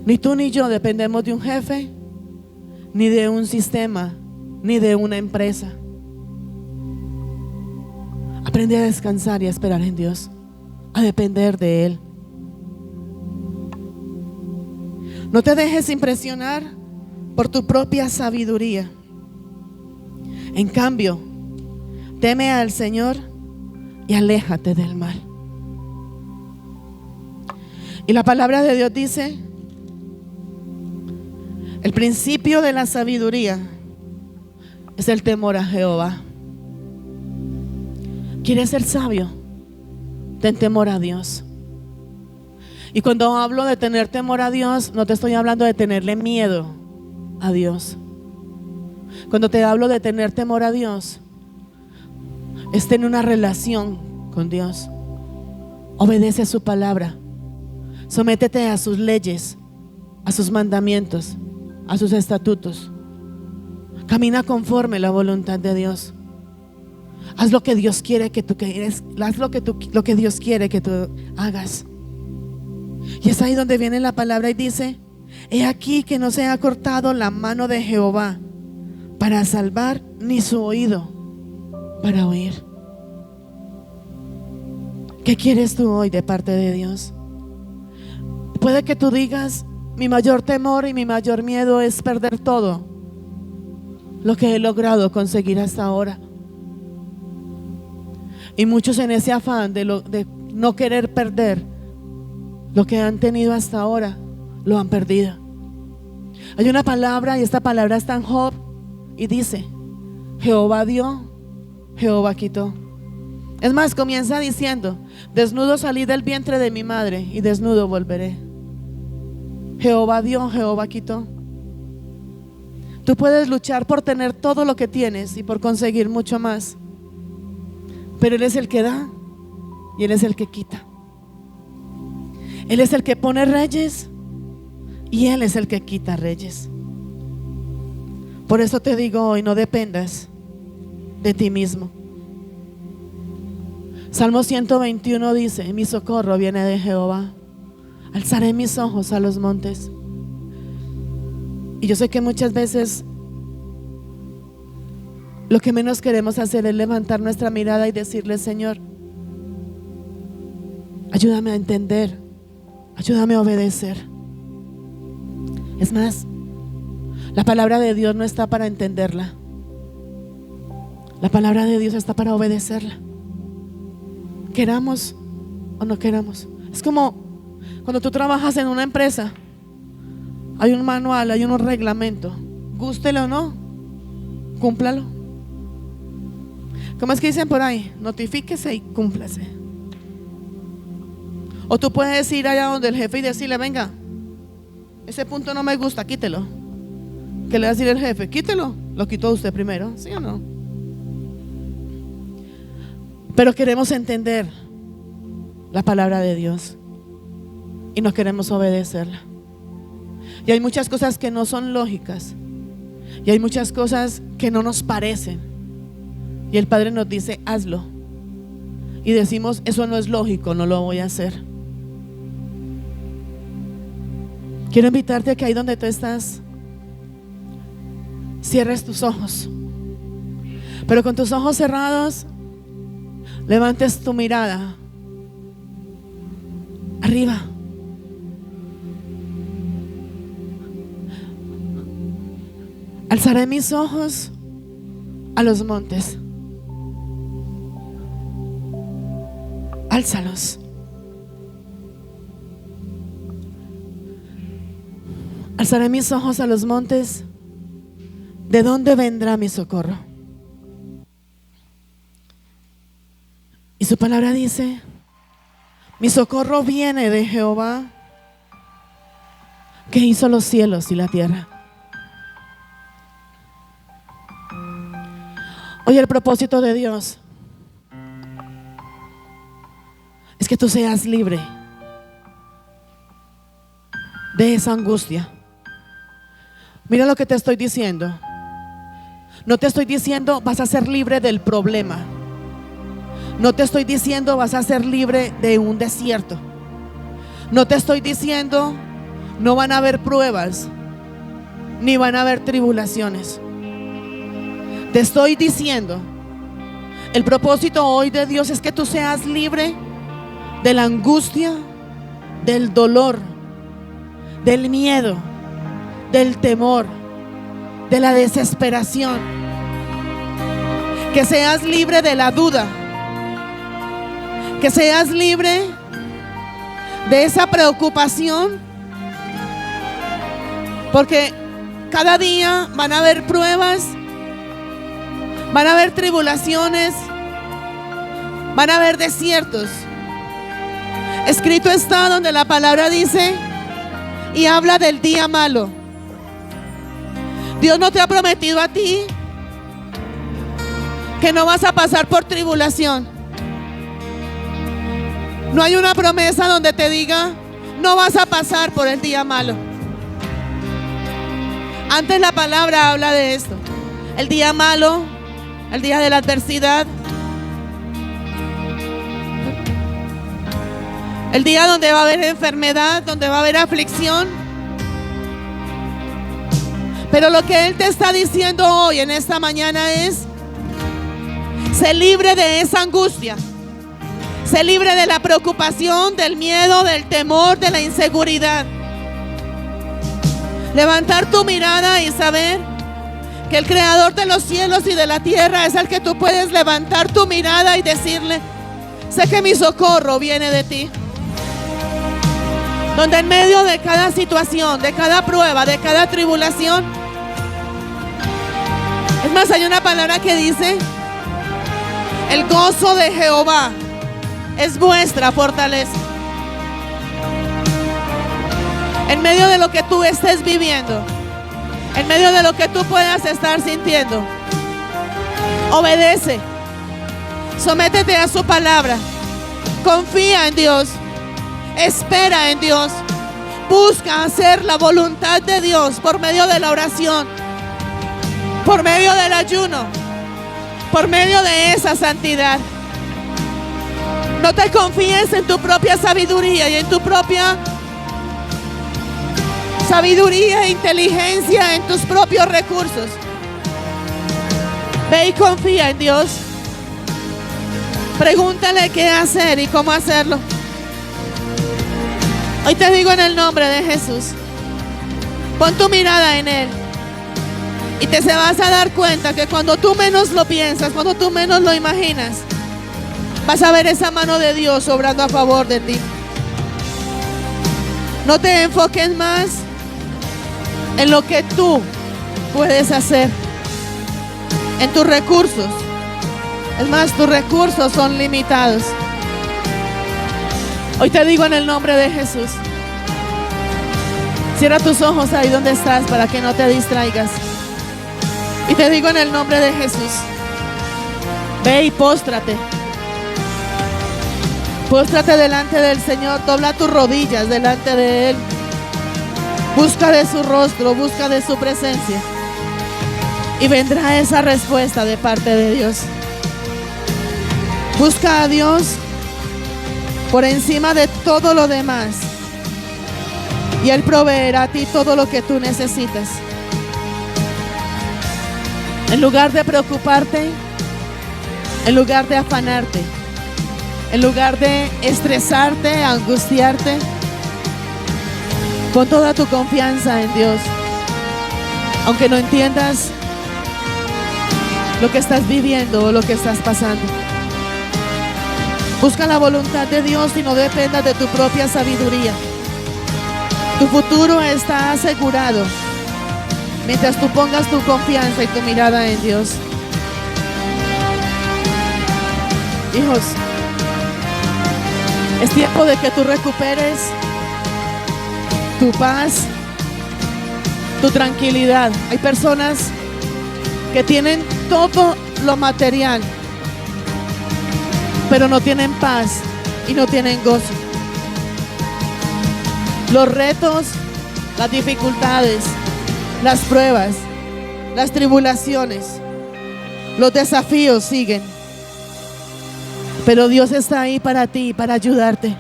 Ni tú ni yo dependemos de un jefe, ni de un sistema, ni de una empresa. Aprende a descansar y a esperar en Dios, a depender de Él. No te dejes impresionar por tu propia sabiduría. En cambio, teme al Señor y aléjate del mal. Y la palabra de Dios dice, el principio de la sabiduría es el temor a Jehová. ¿Quieres ser sabio? Ten temor a Dios. Y cuando hablo de tener temor a Dios, no te estoy hablando de tenerle miedo a Dios. Cuando te hablo de tener temor a Dios, es tener una relación con Dios. Obedece a su palabra. Sométete a sus leyes, a sus mandamientos, a sus estatutos. Camina conforme la voluntad de Dios. Haz lo que Dios quiere que tú quieras. Haz lo que Dios quiere que tú hagas. Y es ahí donde viene la palabra y dice: he aquí que no se ha cortado la mano de Jehová para salvar, ni su oído para oír. ¿Qué quieres tú hoy de parte de Dios? Puede que tú digas: mi mayor temor y mi mayor miedo es perder todo lo que he logrado conseguir hasta ahora. Y muchos en ese afán de no querer perder lo que han tenido hasta ahora, lo han perdido. Hay una palabra, y esta palabra está en Job, y dice: Jehová dio, Jehová quitó. Es más, comienza diciendo: desnudo salí del vientre de mi madre y desnudo volveré. Jehová dio, Jehová quitó. Tú puedes luchar por tener todo lo que tienes y por conseguir mucho más, pero Él es el que da y Él es el que quita. Él es el que pone reyes y Él es el que quita reyes. Por eso te digo hoy, no dependas de ti mismo. Salmo 121 dice: mi socorro viene de Jehová. Alzaré mis ojos a los montes. Y yo sé que muchas veces lo que menos queremos hacer es levantar nuestra mirada y decirle: Señor, ayúdame a entender, ayúdame a obedecer. Es más, la palabra de Dios no está para entenderla. La palabra de Dios está para obedecerla, queramos o no queramos. Es como cuando tú trabajas en una empresa. Hay un manual, hay un reglamento. Gústele o no, cúmplalo. ¿Cómo es que dicen por ahí? Notifíquese y cúmplase. O tú puedes ir allá donde el jefe y decirle: venga, ese punto no me gusta, quítelo. ¿Qué le va a decir el jefe? Quítelo. Lo quitó usted primero, ¿sí o no? Pero queremos entender la palabra de Dios y no queremos obedecerla. Y hay muchas cosas que no son lógicas, y hay muchas cosas que no nos parecen, y el Padre nos dice: hazlo. Y decimos: eso no es lógico, no lo voy a hacer. Quiero invitarte a que ahí donde tú estás, cierres tus ojos, pero con tus ojos cerrados levantes tu mirada arriba. Alzaré mis ojos a los montes. Álzalos. Alzaré mis ojos a los montes. ¿De dónde vendrá mi socorro? Y su palabra dice: mi socorro viene de Jehová, que hizo los cielos y la tierra. Hoy el propósito de Dios es que tú seas libre de esa angustia. Mira lo que te estoy diciendo. No te estoy diciendo vas a ser libre del problema. No te estoy diciendo vas a ser libre de un desierto. No te estoy diciendo no van a haber pruebas, ni van a haber tribulaciones. Te estoy diciendo, el propósito hoy de Dios es que tú seas libre de la angustia, del dolor, del miedo, del temor, de la desesperación. Que seas libre de la duda. Que seas libre de esa preocupación. Porque cada día van a haber pruebas, van a haber tribulaciones, van a haber desiertos. Escrito está donde la palabra dice y habla del día malo. Dios no te ha prometido a ti que no vas a pasar por tribulación. No hay una promesa donde te diga no vas a pasar por el día malo. Antes la palabra habla de esto: el día malo, el día de la adversidad, el día donde va a haber enfermedad, donde va a haber aflicción. Pero lo que Él te está diciendo hoy en esta mañana es: sé libre de esa angustia. Sé libre de la preocupación, del miedo, del temor, de la inseguridad. Levantar tu mirada y saber que el creador de los cielos y de la tierra es el que tú puedes levantar tu mirada y decirle: sé que mi socorro viene de ti. Donde en medio de cada situación, de cada prueba, de cada tribulación, es más, hay una palabra que dice: el gozo de Jehová es vuestra fortaleza. En medio de lo que tú estés viviendo, en medio de lo que tú puedas estar sintiendo, obedece, sométete a su palabra, confía en Dios. Espera en Dios. Busca hacer la voluntad de Dios por medio de la oración, por medio del ayuno, por medio de esa santidad. No te confíes en tu propia sabiduría y en tu propia sabiduría e inteligencia, en tus propios recursos. Ve y confía en Dios. Pregúntale qué hacer y cómo hacerlo. Hoy te digo en el nombre de Jesús, pon tu mirada en Él y te vas a dar cuenta que cuando tú menos lo piensas, cuando tú menos lo imaginas, vas a ver esa mano de Dios obrando a favor de ti. No te enfoques más en lo que tú puedes hacer, en tus recursos. Es más, tus recursos son limitados. Hoy te digo en el nombre de Jesús, cierra tus ojos ahí donde estás para que no te distraigas. Y te digo en el nombre de Jesús, ve y póstrate. Póstrate delante del Señor, dobla tus rodillas delante de Él. Busca de su rostro, busca de su presencia. Y vendrá esa respuesta de parte de Dios. Busca a Dios por encima de todo lo demás. Y Él proveerá a ti todo lo que tú necesitas. En lugar de preocuparte, en lugar de afanarte, en lugar de estresarte, angustiarte, pon toda tu confianza en Dios. Aunque no entiendas lo que estás viviendo o lo que estás pasando. Busca la voluntad de Dios y no dependas de tu propia sabiduría. Tu futuro está asegurado mientras tú pongas tu confianza y tu mirada en Dios. Hijos, es tiempo de que tú recuperes tu paz, tu tranquilidad. Hay personas que tienen todo lo material, pero no tienen paz y no tienen gozo. Los retos, las dificultades, las pruebas, las tribulaciones, los desafíos siguen. Pero Dios está ahí para ti, para ayudarte.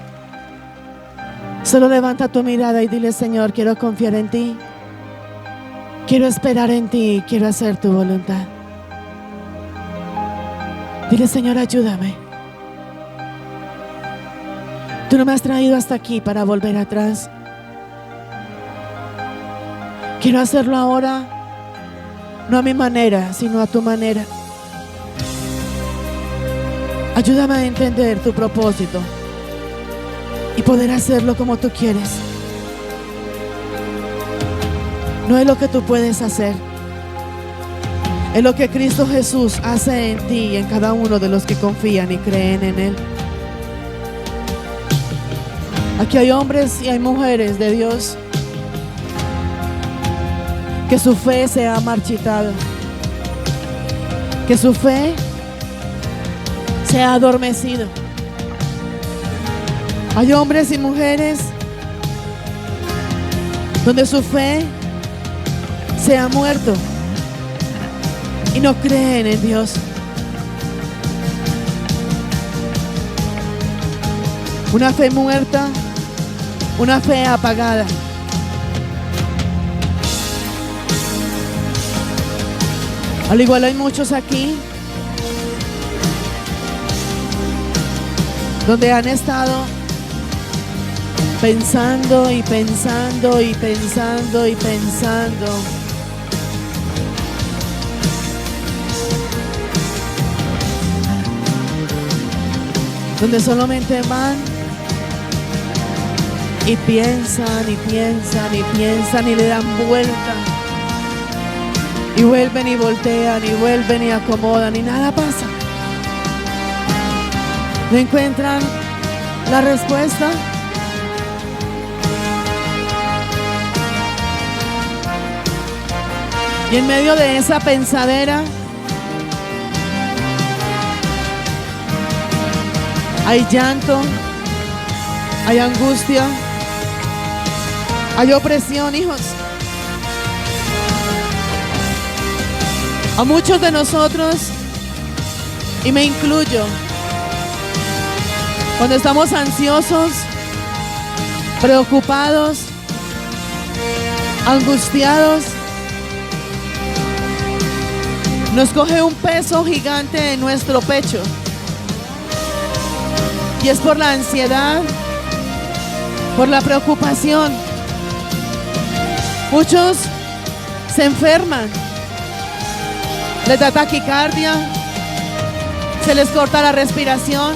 Solo levanta tu mirada y dile: Señor, quiero confiar en ti. Quiero esperar en ti, quiero hacer tu voluntad. Dile: Señor, ayúdame. Tú no me has traído hasta aquí para volver atrás. Quiero hacerlo ahora, no a mi manera, sino a tu manera. Ayúdame a entender tu propósito y poder hacerlo como tú quieres. No es lo que tú puedes hacer, es lo que Cristo Jesús hace en ti y en cada uno de los que confían y creen en Él. Aquí hay hombres y hay mujeres de Dios que su fe se ha marchitado, que su fe se ha adormecido. Hay hombres y mujeres donde su fe se ha muerto y no creen en Dios. Una fe muerta, una fe apagada. Al igual hay muchos aquí donde han estado pensando y pensando y pensando y pensando. Donde solamente van y piensan y piensan y piensan y le dan vuelta. Y vuelven y voltean y vuelven y acomodan y nada pasa. ¿No encuentran la respuesta? Y en medio de esa pensadera hay llanto, Hay angustia, hay opresión, hijos. A muchos de nosotros, y me incluyo, cuando estamos ansiosos, preocupados, angustiados, nos coge un peso gigante en nuestro pecho. Y es por la ansiedad, por la preocupación. Muchos se enferman, les da taquicardia, se les corta la respiración.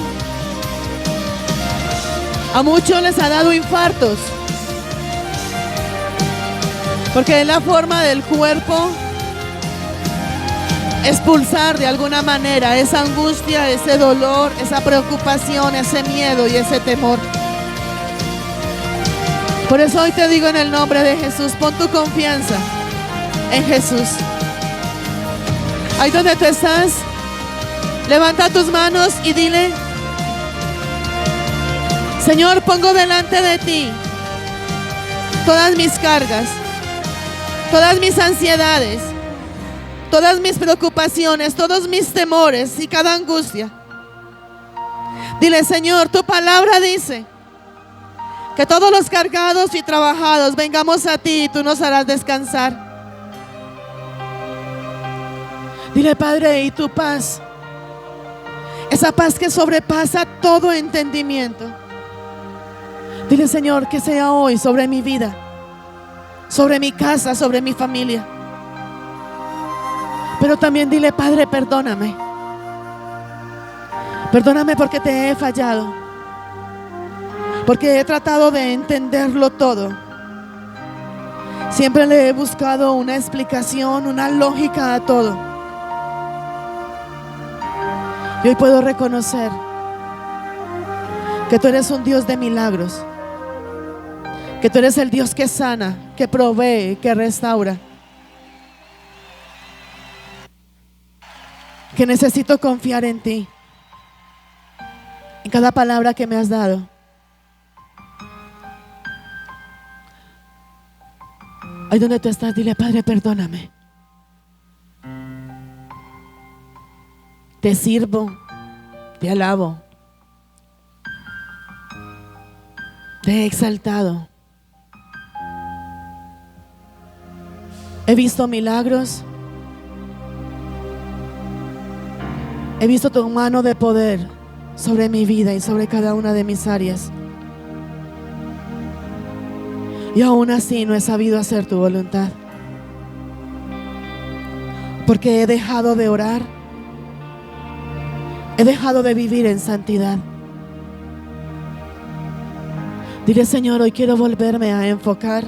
A muchos les ha dado infartos, porque es la forma del cuerpo expulsar de alguna manera esa angustia, ese dolor, esa preocupación, ese miedo y ese temor. Por eso hoy te digo en el nombre de Jesús, pon tu confianza en Jesús. Ahí donde tú estás, levanta tus manos y dile: Señor, pongo delante de ti todas mis cargas, todas mis ansiedades, todas mis preocupaciones, todos mis temores y cada angustia. Dile: Señor, tu palabra dice que todos los cargados y trabajados vengamos a ti y tú nos harás descansar. Dile: Padre, y tu paz, esa paz que sobrepasa todo entendimiento. Dile: Señor, que sea hoy sobre mi vida, sobre mi casa, sobre mi familia. Pero también dile: Padre, perdóname. Perdóname porque te he fallado, porque he tratado de entenderlo todo. Siempre le he buscado una explicación, una lógica a todo. Y hoy puedo reconocer que tú eres un Dios de milagros, que tú eres el Dios que sana, que provee, que restaura. Que necesito confiar en ti, en cada palabra que me has dado. Ahí donde tú estás, dile: Padre, perdóname. Te sirvo, te alabo, te he exaltado. He visto milagros. He visto tu mano de poder sobre mi vida y sobre cada una de mis áreas. Y aún así no he sabido hacer tu voluntad, porque he dejado de orar, he dejado de vivir en santidad. Dile: Señor, hoy quiero volverme a enfocar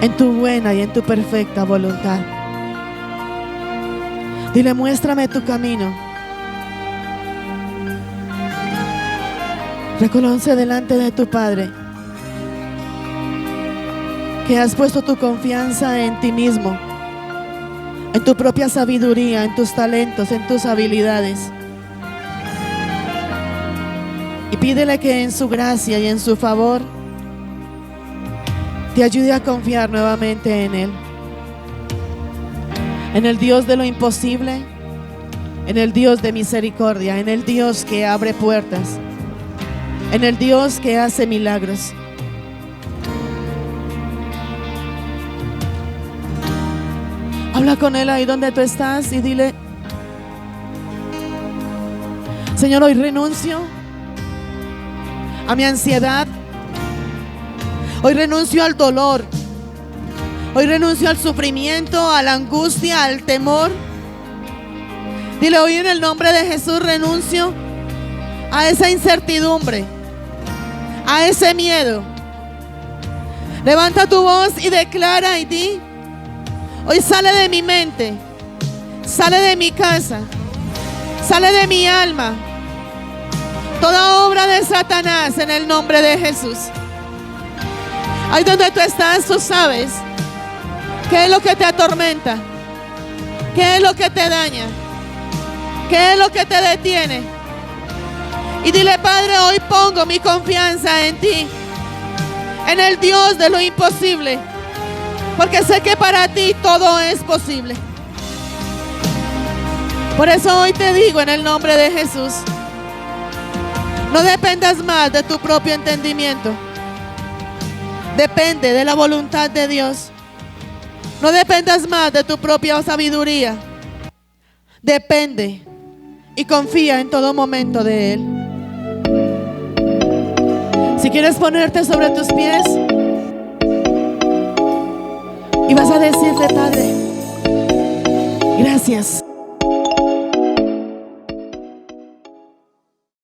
en tu buena y en tu perfecta voluntad. Dile: muéstrame tu camino. Reconoce delante de tu Padre que has puesto tu confianza en ti mismo, en tu propia sabiduría, en tus talentos, en tus habilidades. Y pídele que en su gracia y en su favor te ayude a confiar nuevamente en Él. En el Dios de lo imposible, en el Dios de misericordia, en el Dios que abre puertas, en el Dios que hace milagros. Habla con Él ahí donde tú estás y dile: Señor, hoy renuncio a mi ansiedad, hoy renuncio al dolor, hoy renuncio al sufrimiento, a la angustia, al temor. Dile: hoy en el nombre de Jesús renuncio a esa incertidumbre, a ese miedo. Levanta tu voz y declara y di: hoy sale de mi mente, sale de mi casa, sale de mi alma toda obra de Satanás en el nombre de Jesús. Ahí donde tú estás, tú sabes qué es lo que te atormenta, qué es lo que te daña, qué es lo que te detiene, Y dile: Padre, hoy pongo mi confianza en ti, en el Dios de lo imposible, porque sé que para ti todo es posible. Por eso hoy te digo, en el nombre de Jesús, no dependas más de tu propio entendimiento. Depende de la voluntad de Dios. No dependas más de tu propia sabiduría. Depende y confía en todo momento de Él. Si quieres ponerte sobre tus pies y vas a decirle: Padre, gracias.